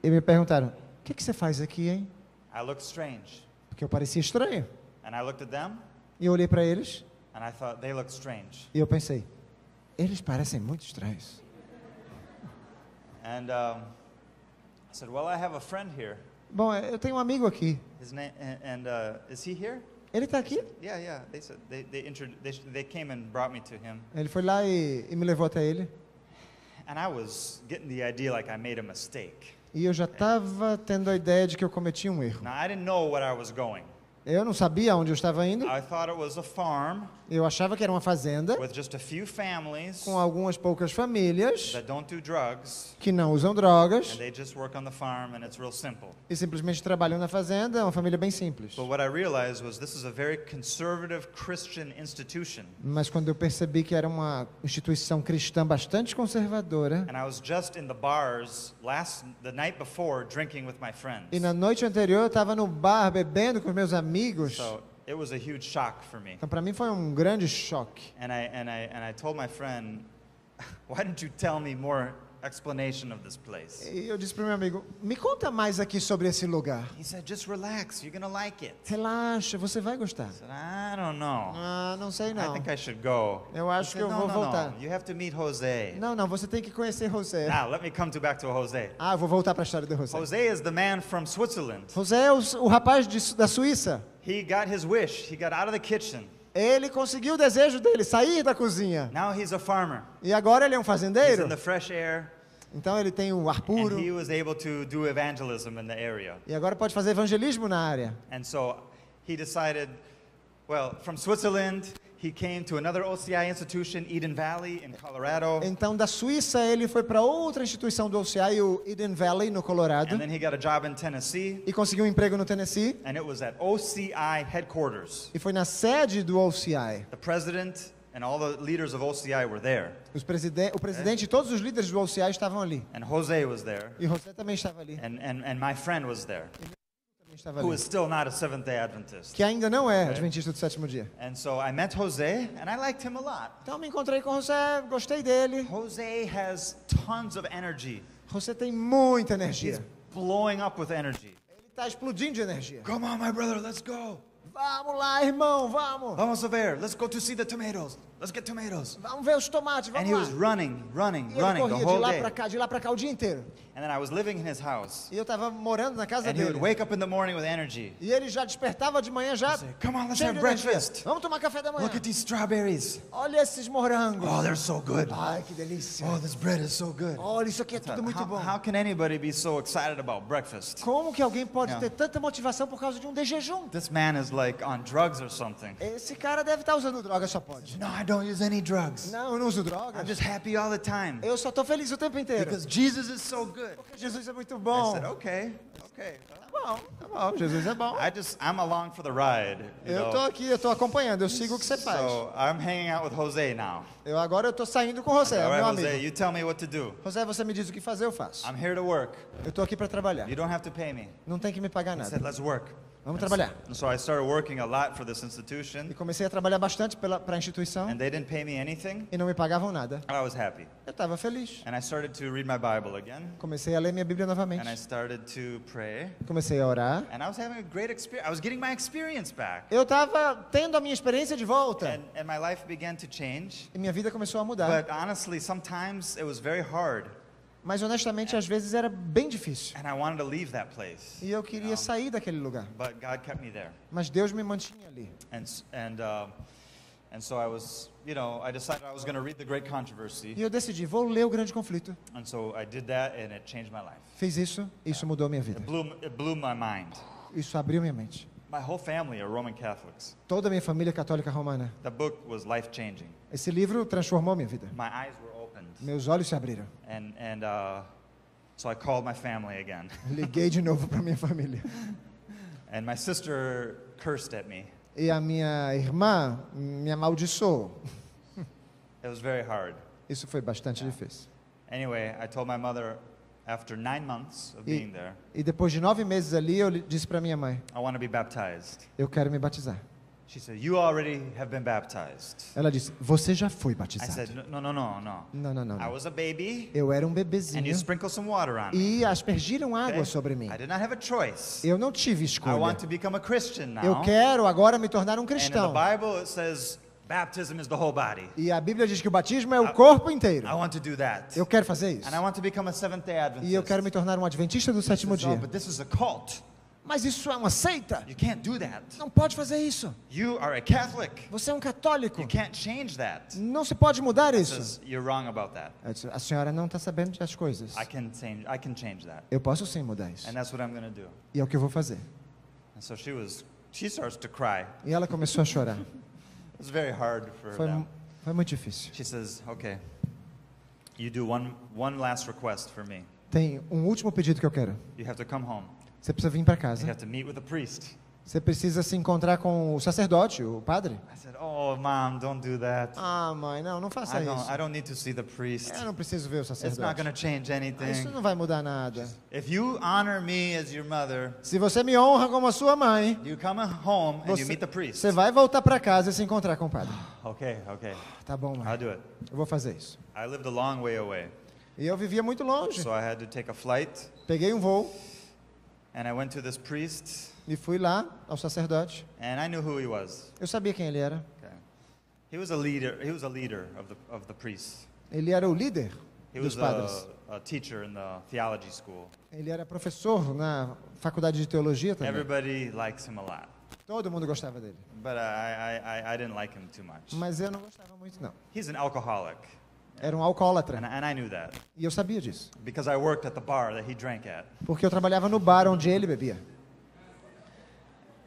e me perguntaram: o que você faz aqui, hein? I looked strange. Porque eu parecia estranho. And I looked at them E eu olhei para eles and I thought, they look strange. e eu pensei: eles parecem muito estranhos. And I said, well, I have a friend here. Bom, eu tenho um amigo aqui. His name, is he here? Ele está aqui? Yeah. They said they came and brought me to him, Ele foi lá e me levou até ele. and I was getting the idea like I made a mistake. E eu já estava tendo a ideia de que eu cometi um erro. Now, I didn't know what I was going. Eu não sabia onde eu estava indo. I thought it was a farm Eu achava que era uma fazenda with just a few families com algumas poucas famílias that don't do drugs, que não usam drogas and they just work on the farm, and it's real simple. e simplesmente trabalham na fazenda. É uma família bem simples. But what I realized was this is a very conservative Christian institution. Mas quando eu percebi que era uma instituição cristã bastante conservadora, And I was just in the bars the night before drinking with my friends. e na noite anterior eu estava no bar bebendo com meus amigos, So it was a huge shock for me. então para mim foi um grande choque. And I told my friend, why don't you tell me more explanation of this place? E eu disse para o meu amigo, me conta mais aqui sobre esse lugar. He said, just relax, you're gonna like it. Relaxa, você vai gostar. I said, I don't know. Ah, não sei I não. think I should go. Eu He acho que said, eu no, vou no, voltar. no. You have to meet Jose. Não, você tem que conhecer José. Now, let me come back to Jose. Ah, eu vou voltar para a história do José. Jose is the man from Switzerland. José é o rapaz da Suíça. He got his wish. He got out of the kitchen. Ele conseguiu o desejo dele, sair da cozinha. Now he's a farmer. E agora ele é um He's fazendeiro. in the fresh air. Então ele tem o ar puro. And he was able to do evangelism in the area. E agora pode fazer evangelismo na área. And so he decided, well, from Switzerland, he came to another OCI institution, Eden Valley in Colorado. Então da Suíça ele foi para outra instituição do OCI, o Eden Valley, no Colorado. And then he got a job in Tennessee. E conseguiu um emprego no Tennessee. And it was at OCI headquarters. E foi na sede do OCI. The president and all the leaders of OCI were there. O presidente e todos os líderes do OCI estavam ali. And Jose was there. E José também estava ali. And my friend was there, Também estava who ali. is still not a Seventh-day Adventist. Que ainda não é adventista do sétimo dia. And so I met Jose, and I liked him a lot. Então me encontrei com José, gostei dele. Jose has tons of energy. José tem muita He's energia. blowing up with energy. Ele está explodindo de energia. Come on, my brother, let's go. Vamos lá, irmão, vamos. Vamos a ver. Let's go to see the tomatoes. Let's get tomatoes. Vamos ver os tomates, And vamos he lá. was running E ele the corria de whole lá day. para cá, de lá para cá o dia inteiro. And then I was living in his house. E eu estava morando na casa And he would dele. wake up in the morning with energy. E ele já despertava de manhã já. Come on, let's cheio have de energia. breakfast. Vamos tomar café da manhã. Look at these strawberries. Olha esses morangos. Oh, they're so good. Ai, que delícia. Oh, this bread is so good. Olha, isso aqui é tudo muito bom. How can anybody be so excited about breakfast? Como que alguém pode Yeah. ter tanta motivação por causa de um de jejum? This man is like on drugs or something. Esse cara deve estar usando droga, só pode. No, I don't use any drugs. Não, eu não uso I'm drogas. just happy all the time. Eu só estou feliz o tempo inteiro. Because Jesus is so good. Porque Jesus é muito I bom. said, okay. Tá bom, Jesus é bom. I'm along for the ride. You Eu tô know? aqui, eu tô acompanhando, eu sigo o que você faz. So I'm hanging out with Jose now. Agora eu tô saindo com José, All meu right, Jose, amigo. you tell me what to do. José, você me diz o que fazer, eu faço. I'm here to work. Eu tô aqui para trabalhar. You don't have to pay me. Não tem que me pagar He nada. said, let's work. Vamos trabalhar. And so I started working a lot for this E institution, comecei a trabalhar bastante para a instituição and they didn't pay me anything. e não me pagavam nada. I was happy. Eu estava feliz. And I started to read my Bible again, Comecei a ler minha Bíblia and I novamente. started to pray, Comecei a orar. and I was having a great experience. I was getting my experience back. Eu estava tendo a minha experiência de volta. And my life began to change. E minha vida começou a mudar. But honestly, sometimes it was very hard, Mas honestamente, às vezes era bem difícil. and I wanted to leave that place. E eu queria sair daquele lugar. But God kept me there. Mas Deus me mantinha ali. And so I was, I decided I was going to read The Great Controversy. E eu decidi, vou ler o Grande Conflito. And so I did that, and it changed my life. Fiz isso mudou minha vida. It blew my mind. Isso abriu minha mente. My whole family are Roman Catholics. Toda a minha família é católica romana. The book was life-changing. Esse livro transformou minha vida. My eyes were opened. Meus olhos se abriram. So I called my family again. Liguei de novo para minha família. And my sister cursed at me. E a minha irmã me amaldiçoou. It was very hard. Isso foi bastante difícil. Anyway, I told my mother, after 9 months of being there, E depois de 9 meses ali, eu disse para minha mãe, I want to be baptized. eu quero me batizar. She said, you already have been baptized. Ela disse, você já foi I batizado. said, no. Não. I was a baby, Eu era um and bebezinho you sprinkle some water on me. e aspergiram água Okay? sobre mim. I did not have a choice. Eu não tive I escolha. want to become a Christian now. Eu quero agora me tornar um And in the cristão. Bible it says baptism is the whole body. E a Bíblia diz que o batismo é o corpo inteiro. I want to do that. Eu quero fazer isso. And I want to become a Seventh-day Adventist. E eu quero me tornar um adventista do sétimo He says, dia. but this is a cult. Mas isso é uma seita? You can't do that. Não pode fazer isso. You are a Catholic. Você é um católico. You can't change that. Não se pode mudar He isso. says, you're wrong about that. Eu disse, a senhora não está sabendo das coisas. I can change that. Eu posso sim mudar isso. And that's what I'm going to do. E é o que eu vou fazer. And so she starts to cry. E ela começou a chorar. It was very hard for Foi, them. foi muito difícil. She says, okay, you do one last request for me. Tem um último pedido que eu quero. You have to come home. Você precisa vir para You casa. have to meet with the priest. Você precisa se encontrar com o sacerdote, o padre. I said, oh, Mom, don't do that. Ah, mãe, não faça isso. I don't need to see the priest. Eu não preciso ver o It's not sacerdote. going to change Isso anything. não vai mudar nada. If you honor me as your mother, Se você me honra como a sua mãe, you come home and you você, meet the priest. você vai voltar para casa e se encontrar com o padre. Okay. Tá bom, I'll mãe. do it. Eu vou fazer isso. I lived a long way away, E eu vivia muito longe. so I had to take a flight, Peguei um voo and I went to this priest, e fui lá ao sacerdote. and I knew who he was. Eu sabia quem ele era. Okay. He was a leader. He was a leader of the priests. Ele era o líder He dos was padres. a teacher in the theology school. Ele era professor na faculdade de teologia também. Everybody likes him a lot, Todo mundo gostava dele. but I didn't like him too much. Mas eu não gostava muito, não. He's an alcoholic, Era um alcoólatra. and I knew that E eu sabia disso. because I worked at the bar that he drank at. Porque eu trabalhava no bar onde ele bebia.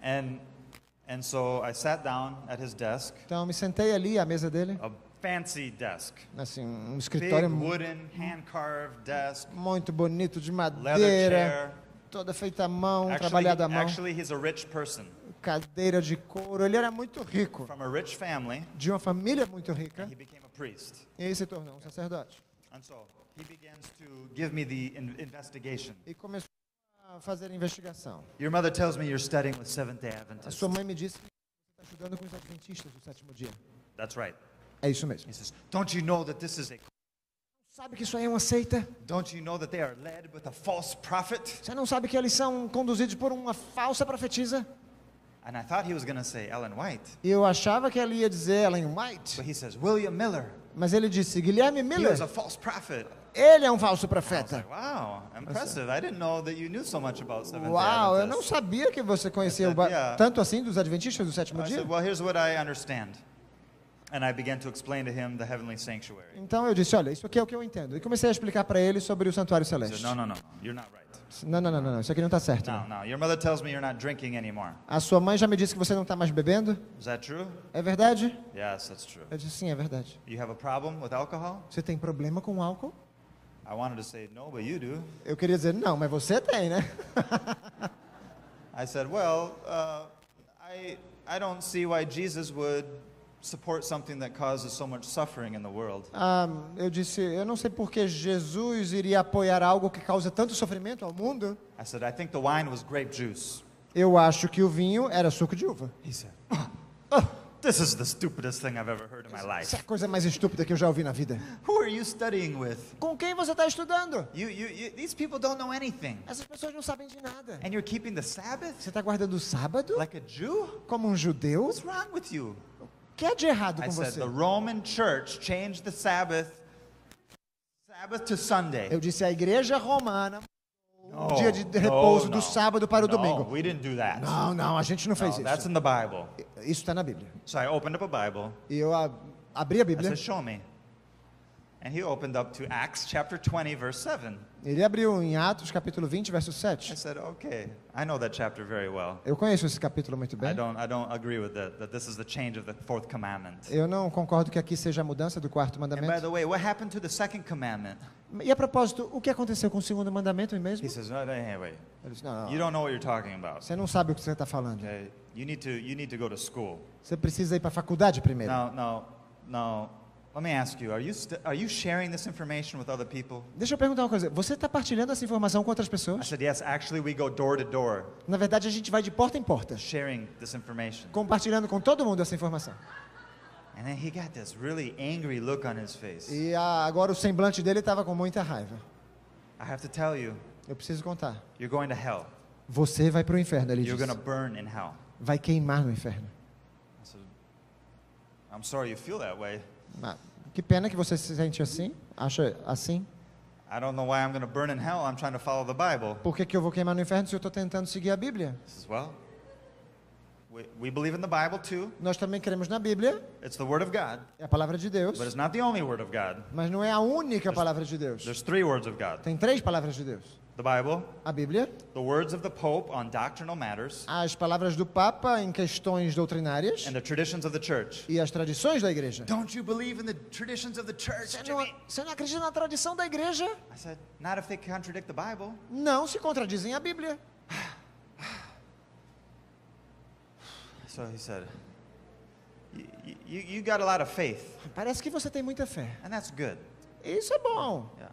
And so I sat down at his desk, Então eu me sentei ali à mesa dele. a fancy desk, Assim, um big escritório wooden hand-carved desk, muito bonito de leather madeira. chair. Toda feita à mão, Actually, trabalhada à mão. actually, he's a rich person Cadeira de couro. Ele era muito rico. from a rich family. De uma família muito rica. He became a priest. E ele se tornou um sacerdote. And so he begins to give me the investigation. E começou a fazer a investigação. Your mother tells me you're studying with Seventh-day A Adventists. sua mãe me disse que você está estudando com os adventistas do sétimo dia. That's right. É isso mesmo. He says, don't you know that this is a... Sabe que isso aí é uma seita? Don't you know that they are led with a false prophet? Você não sabe que eles são conduzidos por uma falsa profetisa? And I thought he was going to say Ellen White. E eu achava que ele ia dizer Ellen White. But he says, William Miller. Mas ele disse Guilherme He Miller. was a false prophet. Ele é um falso I was profeta. like, wow, impressive. I didn't know that you knew so much about Seventh-day Uau, eu não Adventists. sabia que você conhecia I said, yeah. tanto assim dos adventistas do sétimo I dia. said, well, here's what I understand. And I began to explain to him the heavenly sanctuary. Então eu disse, olha, isso aqui é o que eu entendo. E comecei a explicar para ele sobre o santuário He said, celeste. no, you're not right. Não, isso aqui não está certo. No, Não. your mother tells me you're not drinking anymore. A sua mãe já me disse que você não está mais bebendo. Is that true? É verdade? Yes, that's true. Eu disse, sim, é verdade. You have a problem with alcohol? Você tem problema com álcool? I wanted to say, no, but you do. Eu queria dizer, não, mas você tem, né? I said, well, I don't see why Jesus would support something that causes so much suffering in the world. Eu disse, eu não sei por que Jesus iria apoiar algo que causa tanto sofrimento ao mundo. I said, I think the wine was grape juice. Eu acho que o vinho era suco de uva. He said, this is the stupidest thing I've ever heard in my life. Essa é a coisa mais estúpida que eu já ouvi na vida. Who are you studying with? Com quem você está estudando? These people don't know anything. Essas pessoas não sabem de nada. And you're keeping the Sabbath? Você está guardando o sábado Like a Jew? como um judeu? What's wrong with you? O que é de errado I com said, você? the Roman church changed the Sabbath to Sunday. Eu disse, a igreja romana, No, o dia de repouso no, do sábado para o no, domingo. we didn't do that. Não, a gente não fez No, that's isso. in the Bible. Isso está na Bíblia. So I opened up a Bible. E eu abri a I Bíblia. said, show me. And he opened up to Acts chapter 20, verse 7. Ele abriu em Atos, capítulo 20, verso I 7. said, okay, I know that chapter very well. Eu conheço esse capítulo muito I bem. don't agree with that this is the change of the fourth commandment. Eu não concordo que aqui seja a mudança do quarto And by mandamento. the way, what happened to the second commandment? E a propósito, o que aconteceu com o segundo mandamento mesmo? He says, no, hey, wait. Ele disse, não, You don't know what you're talking about. você não sabe o que você está falando. Okay? You need to go to school. Você precisa ir para a faculdade primeiro. No. Let me ask you, are you sharing this information with other people? Deixa eu perguntar uma coisa. Você está partilhando essa informação com outras I pessoas? said, yes, actually we go door to door Na verdade, a gente vai de porta em porta, sharing this information. compartilhando com todo mundo essa informação. And then he got this really angry look on his face. E agora o semblante dele estava com muita raiva. I have to tell you, Eu preciso contar. you're going to hell. Você vai para o inferno, ele You're disse. going to burn in hell. Vai queimar no inferno. I said, I'm sorry you feel that way. Ah, que pena que você se sente assim, acha assim. I don't know why I'm going to burn in hell. I'm trying to follow the Bible. Por que eu vou queimar no inferno se eu estou tentando seguir a Bíblia? He says, well, we believe in the Bible too. Nós também cremos na Bíblia, It's the Word of God, é a palavra de Deus, but it's not the only Word of God. mas não é a única palavra de Deus. There's 3 words of God. Tem 3 palavras de Deus. The Bible, A Bíblia, the words of the Pope on doctrinal matters, as palavras do Papa em questões doutrinárias and the traditions of the church. e as tradições da igreja. Don't you believe in the traditions of the church, Jimmy? Você não acredita na tradição da igreja? I said, not if they contradict the Bible. Não se contradizem a Bíblia. So he said, you got a lot of faith, Parece que você tem muita fé. and that's good. Isso é bom, Yeah.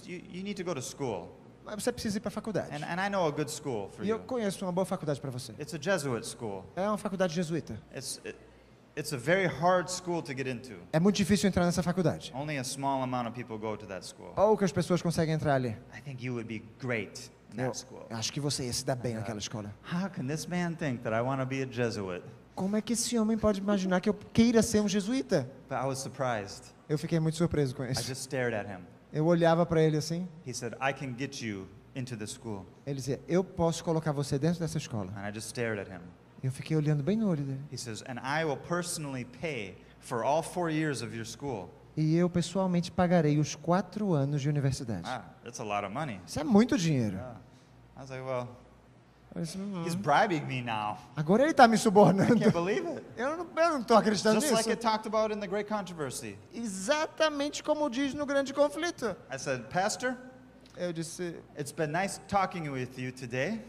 You need to go to school. mas você precisa ir para a faculdade. And I know a good school for E eu you. conheço uma boa faculdade para você. It's a Jesuit school. É uma faculdade jesuíta. It's a very hard school to get into. É muito difícil entrar nessa faculdade. Only a small amount of people go to that school. Poucas pessoas conseguem entrar ali. I think you would be great in Eu that school. acho que você ia se dar bem naquela escola. How can this man think that I want to be a Jesuit? Como é que esse homem pode imaginar que eu queira ser um jesuíta? But I was surprised. Eu fiquei muito surpreso com I isso. just stared at him. Eu olhava para ele assim, He said, I can get you into the school. ele dizia, eu posso colocar você dentro dessa escola. And I just stared at him. Eu fiquei olhando bem no olho dele. He says, and I will personally pay for all 4 years of your school. E eu pessoalmente pagarei os 4 anos de universidade. Ah, that's a lot of money. Isso é muito dinheiro. Yeah. I was like, well, Eu disse, he's bribing me now. agora ele está me subornando. Can't believe it. Eu não estou acreditando Just like nisso. it talked about in the Great Controversy. Exatamente como diz no grande conflito. I said, Pastor, Eu disse, it's been nice talking with you today.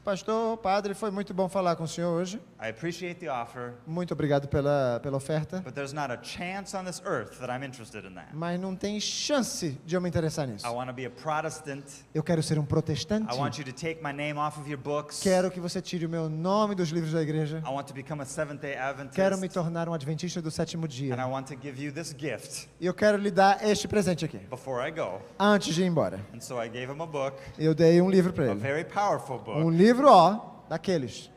pastor, padre, foi muito bom falar com o senhor hoje. I appreciate the offer, Muito obrigado pela oferta. but there's not a chance on this earth that I'm interested in that. Mas não tem chance de eu me interessar nisso. I want to be a Protestant. Eu quero ser um protestante. I want you to take my name off of your books. Quero que você tire o meu nome dos livros da igreja. I want to become a Seventh-day Adventist. Quero me tornar um adventista do 7º And dia. I want to give you this gift E eu quero lhe dar este presente aqui, before I go. antes de ir embora. And so I gave him a book, Eu dei um livro para a ele. very powerful book, Um livro, ó, daqueles,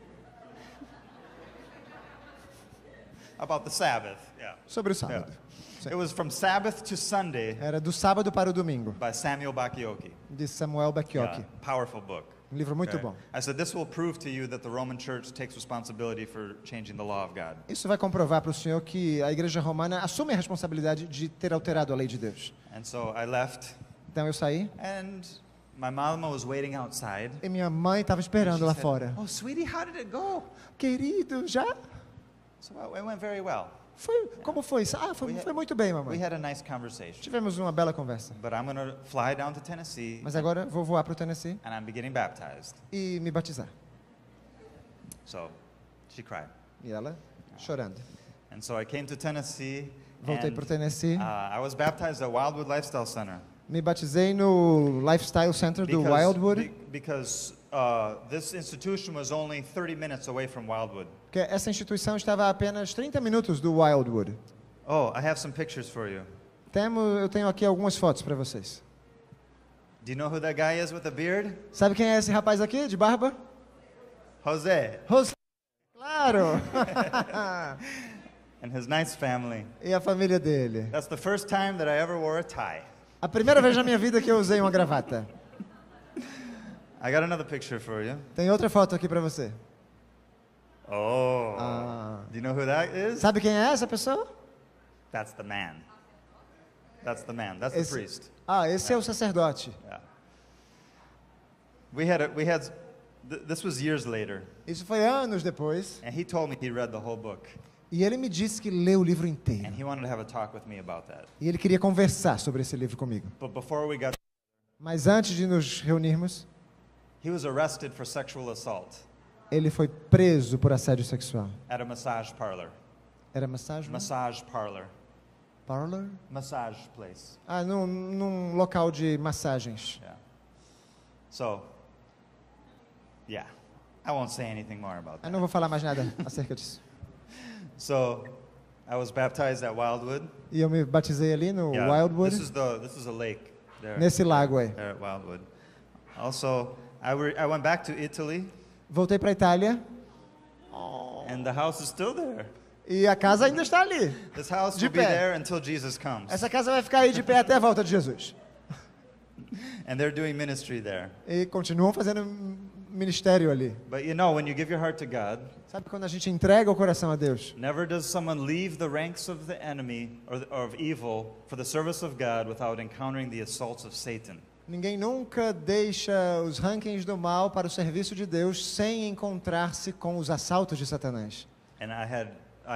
about the Sabbath. Yeah. sobre o sábado. It was From Sabbath to Sunday Era do sábado para o domingo, by Samuel Bakioki. de Samuel Bakioki. Yeah, powerful book. Um livro muito Okay. bom. I said, this will prove to you that the Roman Church takes responsibility for changing the law of God. Isso vai comprovar para o senhor que a igreja romana assume a responsabilidade de ter alterado a lei de Deus. And so I left, Então eu saí and my mama was waiting outside. e minha mãe estava She esperando lá said, fora. oh, sweetie, how did it go? Querido, já? So it went very well. Como foi? Ah, foi muito bem, We mamãe. had a nice conversation. Tivemos uma bela conversa. But I'm going to fly down to Tennessee, Mas agora vou voar para o Tennessee and I'm getting baptized. e me batizar. So she cried. E ela chorando. And so I came to Tennessee, Voltei and para o Tennessee. I was baptized at Wildwood Lifestyle Center. Me batizei no Lifestyle Center do Wildwood. Because this institution was only 30 minutes away from Wildwood. Porque essa instituição estava a apenas 30 minutos do Wildwood. Oh, I have some pictures for you. Eu tenho aqui algumas fotos para vocês. Do you know who that guy is with the beard? Sabe quem é esse rapaz aqui, de barba? Jose José. Claro! and his nice family. E a família dele. That's the first time that I ever wore a tie. A primeira vez na minha vida que eu usei uma gravata. I got another picture for you. Tem outra foto aqui para você. Oh. Do you know who that is? Sabe quem é essa pessoa? That's the man. That's the man. That's the priest. Esse é o sacerdote. Yeah. This was years later, Isso foi anos depois. and he told me he read the whole book, E ele me disse que leu o livro inteiro. and he wanted to have a talk with me about that. E ele queria conversar sobre esse livro comigo. But before we got, Mas antes de nos reunirmos, he was arrested for sexual assault ele foi preso por assédio sexual. at a massage parlor. Era massagem? Massage parlor. Parlor? Massage place. Num local de massagens. Yeah. So, yeah, I won't say anything more about Eu that. não vou falar mais nada acerca disso. So, I was baptized at Wildwood. E eu me batizei ali no Yeah, Wildwood, this is a lake there. nesse lago aí. There at Wildwood. Also, I went back to Italy, Voltei para a Itália and the house is still there. e a casa ainda está ali. This house De will be pé. there until Jesus comes. Essa casa vai ficar aí de pé até a volta de Jesus. And they're doing ministry there. E continuam fazendo ministério ali. But you know, when you give your heart to God, Sabe quando a gente entrega o coração a Deus? never does someone leave the ranks of the enemy or of evil for the service of God without encountering the assaults of Satan. Ninguém nunca deixa os rankings do mal para o serviço de Deus sem encontrar-se com os assaltos de Satanás. And I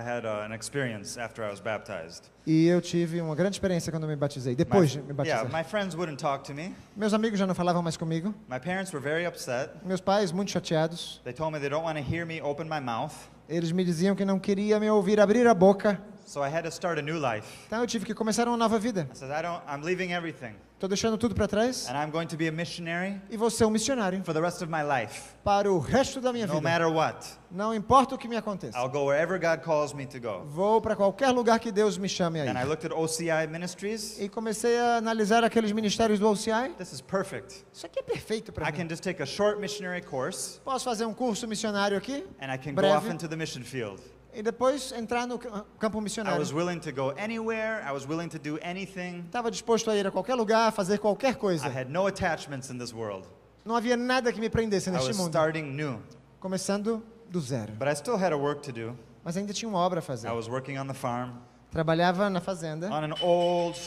had an experience after I was baptized. E eu tive uma grande experiência quando me batizei, depois de me batizar. My friends wouldn't talk to me. Meus amigos já não falavam mais comigo. My parents were very upset. Meus pais muito chateados. They told me they don't want to hear me open my mouth. Eles me diziam que não queria me ouvir abrir a boca. So I had to start a new life. Então eu tive que começar uma nova vida. I said, I'm leaving everything. Estou deixando tudo para trás And I'm going to be a missionary e vou ser um missionário for the rest of my life. para o resto da minha No vida. matter what. Não importa o que me aconteça. I'll go wherever God calls me to go. Vou para qualquer lugar que Deus me chame And I aí. looked at OCI Ministries. E comecei a analisar aqueles ministérios do OCI. This is perfect. Isso aqui é perfeito para I mim. can just take a short missionary course Posso fazer um curso missionário aqui and I can go Breve. off into the mission field. e depois entrar no campo I missionário. was willing to go anywhere. I was willing to do anything. Estava disposto a ir a qualquer lugar, fazer qualquer I coisa. had no attachments in this world. Não havia nada que me prendesse I neste was mundo. starting new. Começando do zero. But I still had a work to do. Mas ainda tinha uma obra a fazer. I was working on the farm Trabalhava na fazenda on an old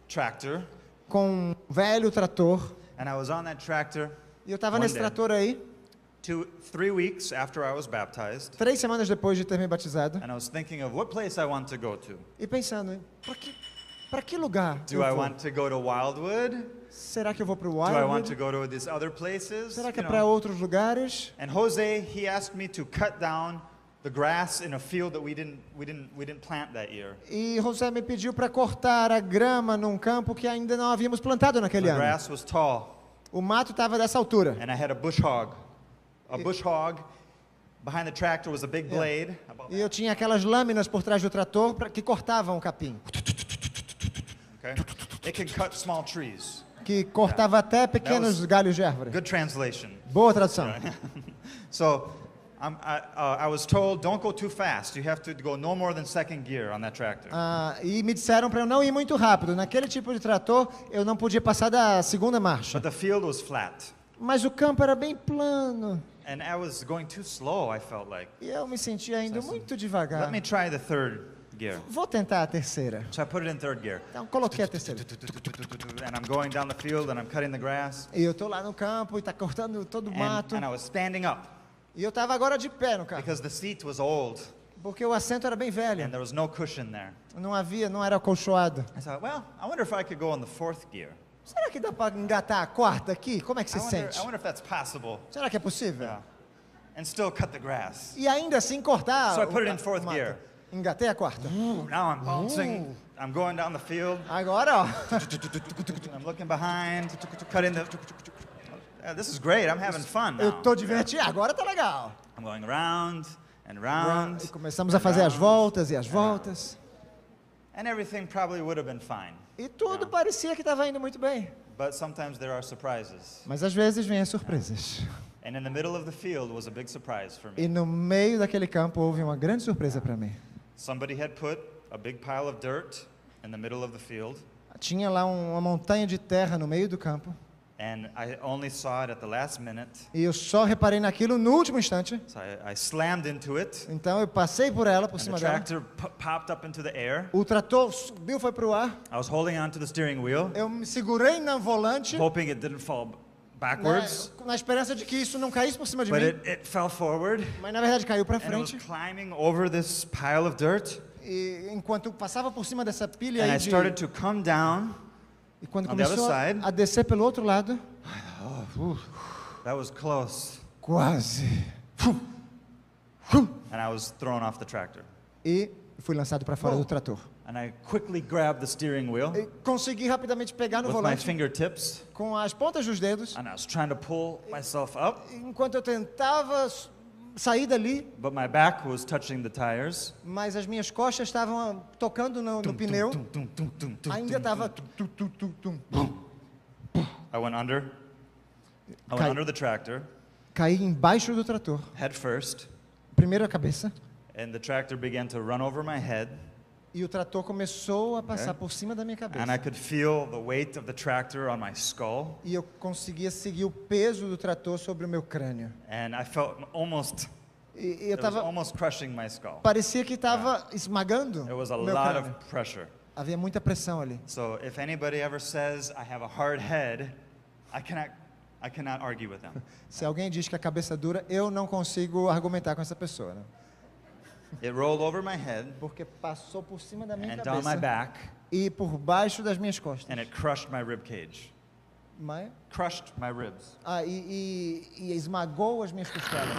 tractor. com um velho trator. And I was on that tractor E eu estava One nesse day. trator aí, 3 weeks after I was baptized. 3 semanas depois de ter me batizado. And I was thinking of what place I want to go to. E pensando, para que lugar Do eu I vou? want to go to Wildwood? Será que eu vou para o Do I want to Wildwood? go to these other places? Será que é You para know. outros lugares? And Jose, he asked me to cut down the grass in a field that we didn't plant that year. E José me pediu para cortar a grama num campo que ainda não havíamos plantado naquele The ano. grass was tall, O mato estava dessa altura. and I had a bush hog. A bush hog. Behind the tractor was a big blade. About E eu tinha aquelas lâminas por trás do trator que cortavam o capim. Okay? It can cut small trees. Que cortava até pequenos galhos de árvore. Good translation. Boa tradução. So I was told, don't go too fast. You have to go no more than second gear on that tractor. E me disseram para eu não ir muito rápido. Naquele tipo de trator, eu não podia passar da segunda marcha. But the field was flat. Mas o campo era bem plano. And I was going too slow, I felt like. E eu me sentia indo muito Let devagar. me try the third gear. Vou tentar a terceira. So I put it in third gear. Então coloquei a terceira. And I'm going down the field and I'm cutting the grass. E eu tô lá no campo e tá cortando todo o mato. And I was standing up E eu tava agora de pé no carro. because the seat was old Porque o assento era bem and velho. there was no cushion there. Não era acolchoado. I thought, well, I wonder if I could go on the fourth gear. Será que dá para engatar a quarta aqui? Como é que se sente? I wonder if that's possible. Será que é possível? Yeah. And still cut the grass. E ainda assim cortar So I put it o in fourth mato. gear. Engatei a quarta. Now I'm bouncing. I'm going down the field. Agora, ó. I'm looking behind, cutting the. This is great. I'm having fun Eu now. tô divertido. Agora tá legal. I'm going round and round. E começamos a fazer as voltas e as voltas. And everything probably would have been fine. E tudo parecia que estava indo muito bem. But sometimes there are surprises. Mas às vezes vem as surpresas. And in the middle of the field was a big surprise for me. E no meio daquele campo houve uma grande surpresa para mim. Somebody had put a big pile of dirt in the middle of the field, Tinha lá uma montanha de terra no meio do campo. and I only saw it at the last minute. E eu só reparei naquilo no último instante. So I slammed into it, Então eu passei por ela, por and the cima dela. tractor popped up into the air. O trator subiu, foi pro ar. I was holding on to the steering wheel, Eu me segurei na volante, hoping it didn't fall backwards, na esperança de que isso não caísse por cima de but mim. it fell forward, Mas na verdade caiu para and it was frente. climbing over this pile of dirt, E enquanto passava por cima dessa pilha and I aí de... started to come down. E quando on the other começou side. a descer pelo outro lado, That was close, quase. and I was thrown off the tractor. E fui lançado para fora do trator. And I quickly grabbed the steering wheel E consegui rapidamente pegar no with my volante fingertips, com as pontas dos dedos, and I was trying to pull myself up, enquanto eu tentava sair dali, but my back was touching the tires. mas as minhas costas estavam tocando no pneu. Ainda estava... I went under. I went Cai- under the tractor, Caí embaixo do trator. head first, Primeiro a cabeça. and the tractor began to run over my head. E o trator começou a passar por cima da minha And I cabeça. could feel the weight of the tractor on my skull. E eu conseguia seguir o peso do trator sobre o meu crânio. And I felt almost, E eu it was tava, almost crushing my skull. parecia que estava esmagando There was a o meu lot crânio. of pressure. Havia muita pressão ali. So if anybody ever says I have a hard head, I cannot argue with them. Se alguém diz que a cabeça é dura, eu não consigo argumentar com essa pessoa, né? It rolled over my head Porque passou por cima da minha and down my cabeça back, e por baixo das minhas costas. and it crushed my rib cage. Mas, Crushed my ribs. e esmagou as minhas costelas.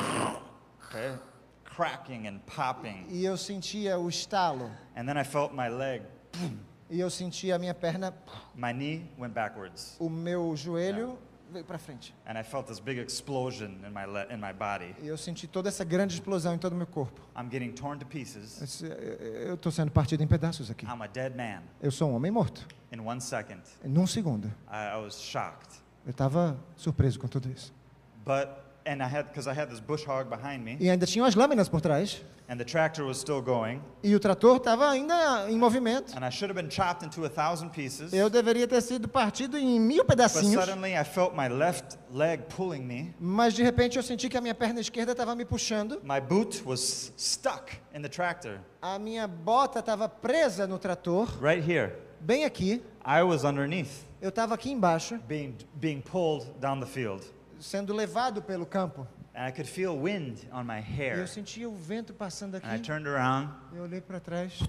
Okay? Cracking and popping. E eu sentia o estalo. And then I felt my leg, E eu sentia a minha perna, my knee went backwards. o meu joelho veio para frente. And I felt this big explosion in my body. E eu senti toda essa grande explosão em todo o meu corpo. I'm getting torn to pieces. Eu estou sendo partido em pedaços aqui. I'm a dead man. Eu sou um homem morto. In 1 second, Num segundo. I was shocked. Eu estava surpreso com tudo isso. Because I had this bush hog behind me, E ainda tinham as lâminas por trás. and the tractor was still going, E o trator estava ainda em movimento. and I should have been chopped into 1,000 pieces. Eu deveria ter sido partido em 1000 But pedacinhos. suddenly I felt my left leg pulling me. Mas de repente eu senti que a minha perna esquerda estava me puxando. My boot was stuck in the tractor, A minha bota estava presa no trator, right here. bem aqui. I was underneath, Eu estava aqui embaixo, being pulled down the field. sendo levado pelo campo. And I could feel wind on my E hair. eu sentia o vento passando aqui. And I turned around. Eu olhei para trás.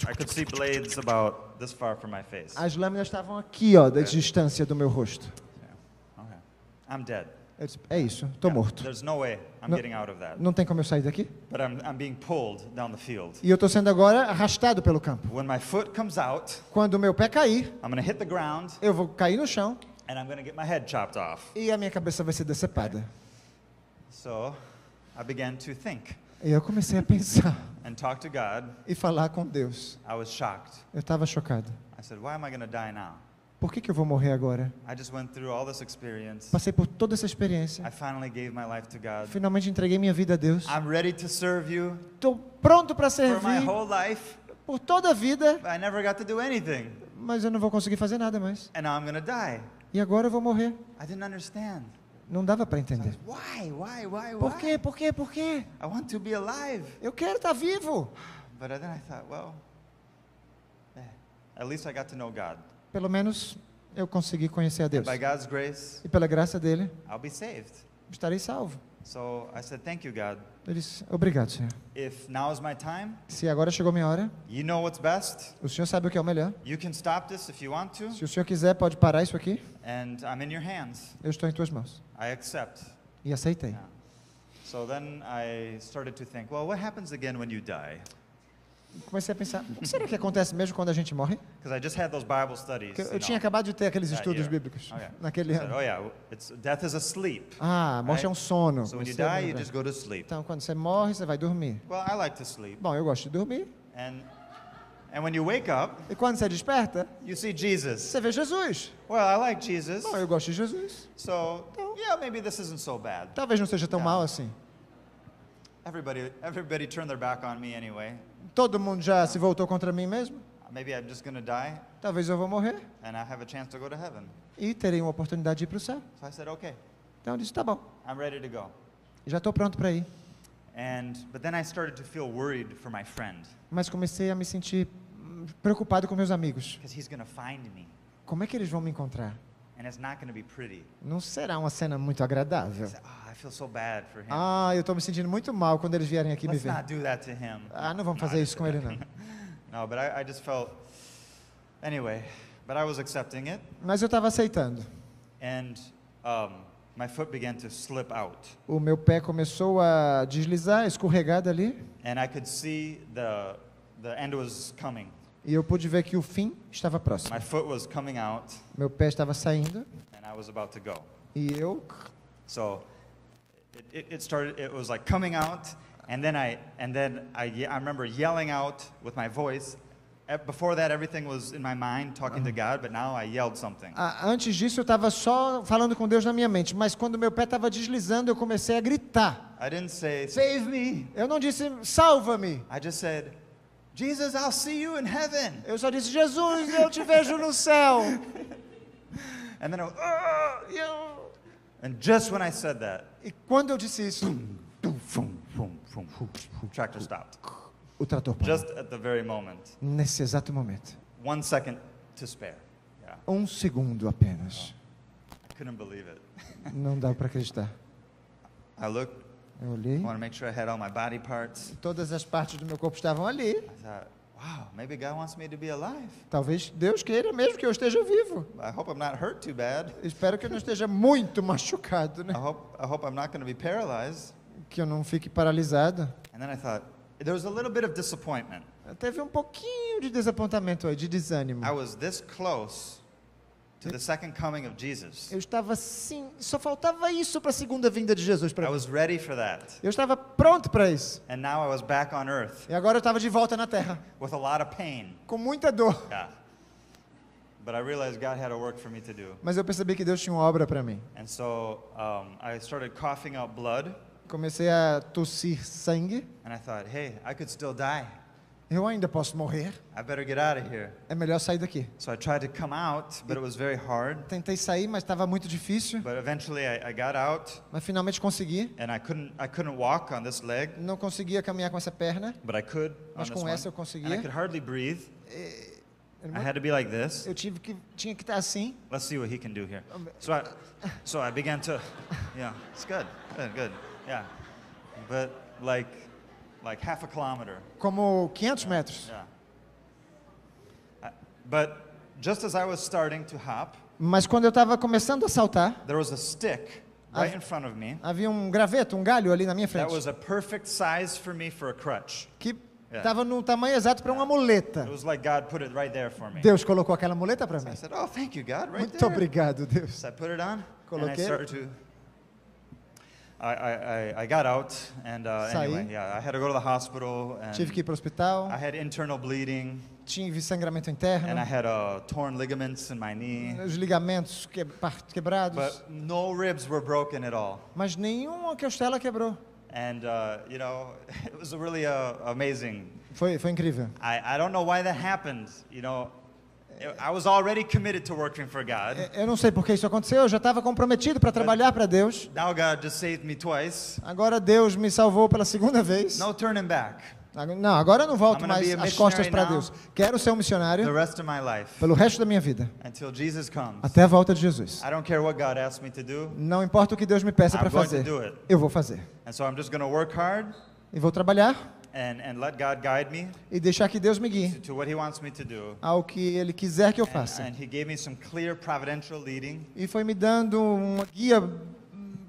I could see blades about this far from my face. As lâminas estavam aqui, ó, da distância do meu rosto. Okay. I'm dead. Eu disse, é isso, estou morto. There's no way I'm No. getting out of that. Não tem como eu sair daqui. But I'm being pulled down the field. E eu estou sendo agora arrastado pelo campo. When my foot comes out, Quando o meu pé cair, I'm going to hit the ground eu vou cair no chão and I'm going to get my head chopped off. e a minha cabeça vai ser decepada. So I began to think E eu comecei a pensar and talk to God. e falar com Deus. I was shocked. Eu estava chocado. I said, why am I going to die now? Por que eu vou morrer agora? I just went through all this experience. Passei por toda essa experiência. I finally gave my life to God. Finalmente entreguei minha vida a Deus. I'm ready to serve you Estou pronto para for my servir whole life, por toda a vida, but I never got to do anything. mas eu não vou conseguir fazer nada mais. And now I'm going to die. E agora eu vou morrer. I didn't understand. Não dava para entender. Why? Por quê? Por quê? Por quê? I want to be alive. Eu quero estar vivo. But then I thought, well, at least I got to know God. Pelo menos eu consegui conhecer a Deus. By God's grace, E pela graça dele, I'll be saved. estarei salvo. So I said, thank you, God. Eu disse, obrigado, Senhor. If now is my time, Se agora chegou minha hora, you know what's best. o Senhor sabe o que é o melhor. You can stop this if you want to, Se o Senhor quiser, pode parar isso aqui. and I'm in your hands. Eu estou em tuas mãos. I accept. E aceitei. Yeah. So then I started to think, well, what happens again when you die? Comecei a pensar, o que será que acontece mesmo quando a gente morre? Because I just had those Bible studies. Porque eu you tinha know, acabado de ter aqueles that estudos year. bíblicos Okay. naquele I said, ano. oh yeah, death is a sleep. Ah, a morte é um sono. So when you Você vai die, you lembrar. just go to sleep. Então, quando você morre, você vai dormir. Well, I like to sleep. Bom, eu gosto de dormir. And when you wake up, E quando você desperta, you see Jesus. você vê Jesus. Well, I like Jesus. Bom, eu gosto de Jesus. So, yeah, maybe this isn't so bad. Talvez não seja tão mal assim. Everybody turned their back on me anyway. Todo mundo já se voltou contra mim mesmo. Maybe I'm just going to die Talvez eu vou morrer. and I have a chance to go to heaven. E terei uma oportunidade de ir para o céu. So I said, okay, Então eu disse, tá bom. I'm ready to go. Já estou pronto para ir. But then I started to feel worried for my friend Mas comecei a me sentir preocupado com meus amigos. because he's going to find me Como é que eles vão me encontrar? and it's not going to be pretty. Não será uma cena muito agradável. I said, I feel so bad for him. Ah, eu estou me sentindo muito mal quando eles vierem aqui me Let's ver. not do that to him. Ah, não vamos No, fazer I isso com ele, não. No, but I just felt, anyway, but I was accepting it, Mas eu estava aceitando. and my foot began to slip out, O meu pé começou a deslizar, escorregar dali. and I could see the end was coming. E eu pude ver que o fim estava próximo. My foot was coming out, Meu pé estava saindo. and I was about to go. E eu... So it started. It was like coming out, and then I remember yelling out with my voice. Before that, everything was in my mind, talking to God, but now I yelled something. Antes disso, eu estava só falando com Deus na minha mente. Mas quando meu pé estava deslizando, eu comecei a gritar. I didn't say, "Save me." Eu não disse, salva-me. I just said, Jesus, I'll see you in heaven. Eu só disse, Jesus, eu te vejo no céu. And then and just when I said that, E quando eu disse isso, tractor stopped. o trator parou. Just at the very moment. Nesse exato momento. 1 second to spare. Yeah. 1 segundo apenas. I couldn't believe it. Não dá para acreditar. I looked, Eu olhei, I wanted to make sure I had all my body parts. todas as partes do meu corpo estavam ali. I thought, wow, maybe God wants me to be alive. Talvez Deus queira mesmo que eu esteja vivo. I hope I'm not hurt too bad. Espero que eu não esteja muito machucado, né? I hope I'm not going to be paralyzed. Que eu não fique paralisado. And then I thought, there was a little bit of disappointment. Teve um pouquinho de desapontamento aí, de desânimo. I was this close to the second coming of Jesus. Eu estava assim, só faltava isso para a segunda vinda de Jesus para I mim. was ready for that. Eu estava pronto para isso. And now I was back on earth E agora eu estava de volta na terra, with a lot of pain. com muita dor. Yeah. But I realized God had a work for me to do. Mas eu percebi que Deus tinha uma obra para mim. And so I started coughing out blood. Comecei a tossir sangue. And I thought, hey, I could still die. Eu ainda posso morrer. I better get out of here. É melhor sair daqui. So I tried to come out, but it was very hard. Tentei sair, mas estava muito difícil. But eventually I got out, Mas finalmente consegui. and I couldn't walk on this leg, Não conseguia caminhar com essa perna, but I could on mas this com one. essa eu And I conseguia. could hardly breathe. I had to be like this. Eu tinha que estar assim. Let's see what he can do here. So I began to, yeah, it's good, good, yeah. But like half a kilometer. Como 500 metros. Yeah. But just as I was starting to hop, Mas quando eu estava começando a saltar, there was a stick right in front of me havia um graveto, um galho ali na minha that frente, was a perfect size for me for a crutch. que Yeah. estava no tamanho exato para uma muleta. It was like God put it right there for me. Deus colocou aquela muleta para mim. I said, "Oh, thank you, God, right Muito there." obrigado, Deus. So I put it on, and I Coloquei. started to. I got out, and Saí. anyway, yeah, I had to go to the hospital, and Tive que ir para o hospital, I had internal bleeding, tive sangramento and interno, I had torn ligaments in my knee, os ligamentos quebrados, but no ribs were broken at all. mas nenhuma costela quebrou. And you know, it was really amazing. Foi incrível. I don't know why that happened. You know, I was already committed to working for God. Eu não sei por que isso aconteceu, eu já estava comprometido para trabalhar para Deus. Now God just saved me twice. Agora Deus me salvou pela segunda vez. No turning back. Não, agora eu não volto I'm gonna mais be a as costas para missionary Deus. Quero ser um The missionário rest of my life pelo resto da minha vida, until Jesus comes. até a volta de Jesus. I don't care what God asks me to do. Não importa o que Deus me peça I'm para going to fazer, do it. eu vou fazer. And so I'm just going to work hard E vou trabalhar and let God guide me e deixar que Deus me guie to what He wants me to do. ao que Ele quiser que eu faça. And He gave me some clear providential leading. E foi me dando uma guia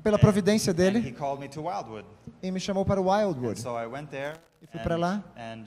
pela providência And dele He called me to Wildwood. e me chamou para o Wildwood. So I went there. E fui para lá. And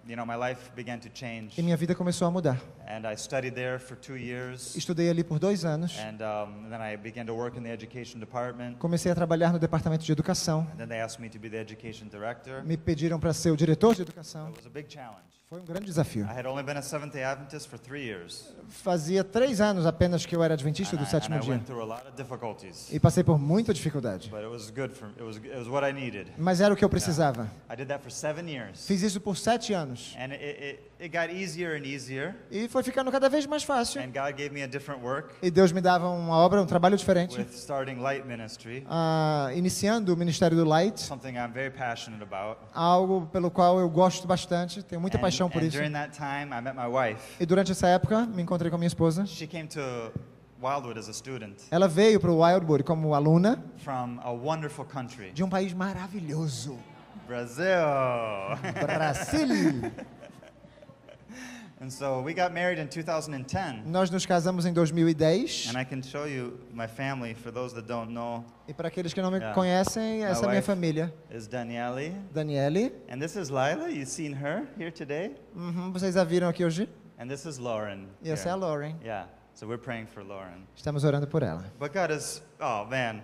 you know, my life began to change. E minha vida começou a mudar. And I studied there for 2 years. Estudei ali por 2 anos. And then I began to work in the education department. Comecei a trabalhar no departamento de educação. And then they asked me to be the education director. Me pediram para ser o diretor de educação. It was a big challenge. Foi um grande desafio. I had only been a Seventh-day Adventist for 3 years. Fazia 3 anos apenas que eu era adventista do And sétimo I dia. went through a lot of difficulties. E passei por muita dificuldade. But it was good for it was what I needed. Mas era o que eu precisava. I did that for 7 years. Fiz isso por 7 anos. And it got easier and easier. E foi ficando cada vez mais fácil. And God gave me a different work E Deus me dava uma obra, um trabalho diferente. with starting Light Ministry, Iniciando o Ministério do Light. something I'm very passionate about. Algo pelo qual eu gosto bastante. Tenho muita paixão por And isso. during that time, I met my wife. E durante essa época, me encontrei com a minha esposa. She came to Wildwood as a student Ela veio para o Wildwood como aluna from a wonderful country, de um país maravilhoso. Brazil. Brasil. And so we got married in 2010. Nós nos casamos em 2010. And I can show you my family for those that don't know. E para aqueles que não me Yeah. conhecem, essa é a minha wife família. is Daniele. Daniele. And this is Lila. You've seen her here today. Vocês a viram aqui hoje? And this is Lauren. E essa é a here. Lauren. Yeah. So we're praying for Lauren. Estamos orando por ela. But God is, oh man,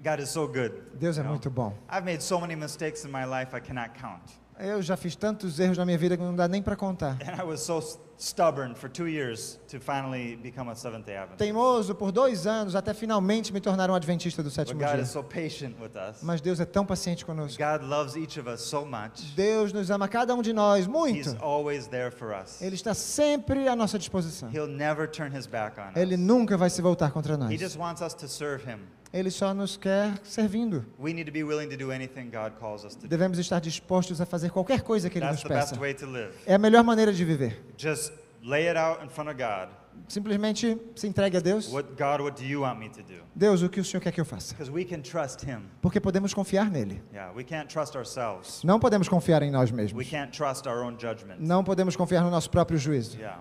God is so good. Deus é you know? muito bom. I've made so many mistakes in my life I cannot count. Eu já fiz tantos erros na minha vida que não dá nem para contar. And I was so stubborn for 2 years to finally become a Seventh-day Adventist. Teimoso por 2 anos até finalmente me tornar um adventista do But sétimo God dia. is so patient with us. Mas Deus é tão paciente conosco. God loves each of us so much. Deus nos ama cada um de nós muito. He's always there for us. Ele está sempre à nossa disposição. He'll never turn his back on Ele us. nunca vai se voltar contra He nós. just wants us to serve him. Ele só nos quer servindo. We need to be willing to do anything God calls us to do. Devemos estar dispostos a fazer qualquer coisa que Ele That's nos the best peça. way to live. É a melhor maneira de viver. Just lay it out in front of God. Simplesmente se entregue a Deus. What do you want me to do? Deus, o que o Senhor quer que eu faça? Because we can trust him. Porque podemos confiar nele. Yeah, we can't trust ourselves. Não podemos confiar em nós We mesmos. can't trust our own judgment. Não podemos confiar no nosso próprio juízo. Yeah.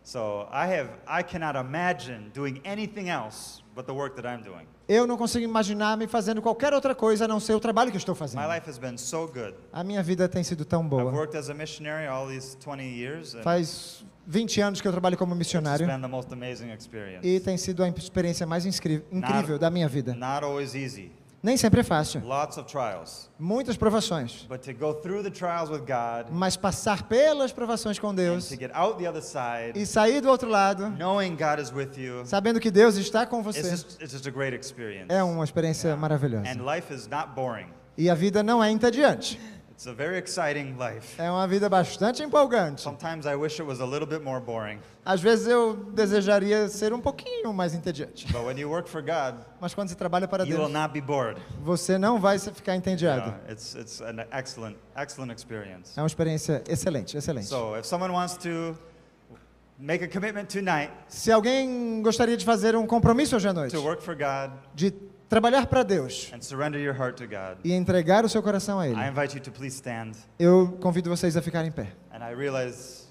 So I cannot imagine doing anything else but the work that I'm doing. Eu não consigo imaginar me fazendo qualquer outra coisa a não ser o trabalho que eu estou My fazendo. life has been so good. A minha vida tem sido tão I've boa. worked as a missionary all these 20 years, and Faz 20 anos que eu trabalho como it's missionário been the most amazing experience. e tem sido a experiência mais incrível da minha vida. Not always easy. Nem sempre é fácil. Lots of trials. Muitas provações. But to go through the trials with God Mas passar pelas provações com and Deus to get out the other side, e sair do outro lado, knowing God is with you, sabendo que Deus está com você, it's just a great experience. é uma experiência maravilhosa. And life is not boring. E a vida não é entediante. It's a very exciting life. É uma vida bastante empolgante. Sometimes I wish it was a little bit more boring. Às vezes eu desejaria ser um pouquinho mais entediante. But when you work for God, Mas quando você trabalha para you will Deus, not be bored. você não vai ficar entediado. Yeah, it's an excellent experience. É uma experiência excelente, excelente. So if someone wants to make a commitment tonight Se alguém gostaria de fazer um compromisso hoje à noite, to work for God de trabalhar para Deus and surrender your heart to God, e entregar o seu coração a Ele, I invite you to please stand. eu convido vocês a ficarem em pé. And I realize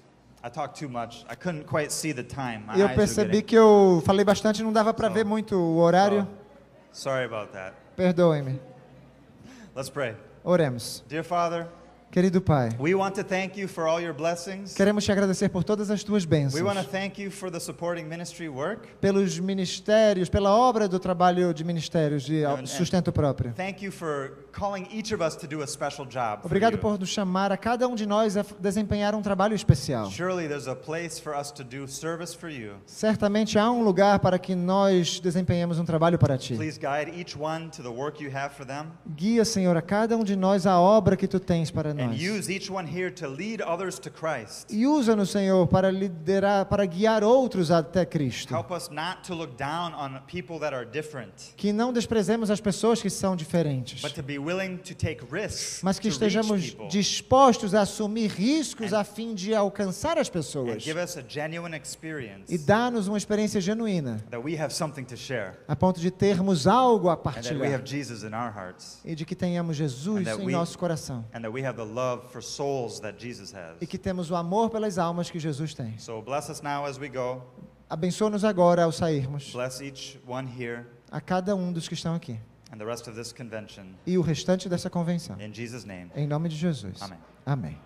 I talked too much. I couldn't quite see the time. My E eu eyes were percebi getting- que eu falei bastante e não dava para ver muito o horário. So, sorry about that. Perdoe-me. Let's pray. Oremos. Dear Father, Querido Pai, we want to thank you for all your blessings. queremos te agradecer por todas as tuas bênçãos, We want to thank you for the supporting ministry work. pelos ministérios, pela obra do trabalho de ministérios de sustento próprio. Thank you for calling each of us to do a special job. for Obrigado you. por nos chamar a cada um de nós a desempenhar um trabalho especial. Surely there's a place for us to do service for you. Certamente há um lugar para que nós desempenhemos um trabalho para Ti. Please guide each one to the work you have for them. Guia, Senhor, a cada um de nós a obra que Tu tens para And nós. use each one here to lead others to Christ. E usa-nos, Senhor, para liderar, para guiar outros até Cristo. Help us not to look down on people that are different, Que não desprezemos as pessoas que são diferentes, but to be willing to take risks mas que to estejamos reach people dispostos a assumir riscos a fim de alcançar as and pessoas give us a genuine experience e dar-nos uma experiência genuína, that we have something to share a ponto de termos algo a and that we partilhar have Jesus in our hearts e de que tenhamos Jesus And that em we- nosso coração and that we have the love for souls that Jesus has. e que temos o amor pelas almas que Jesus tem. So bless us now as we go. Abençoa-nos agora ao sairmos, Bless each one here a cada um dos que estão aqui and the rest of this convention. e o restante dessa convenção. In Jesus' name, Em nome de Jesus. Amém. Amém.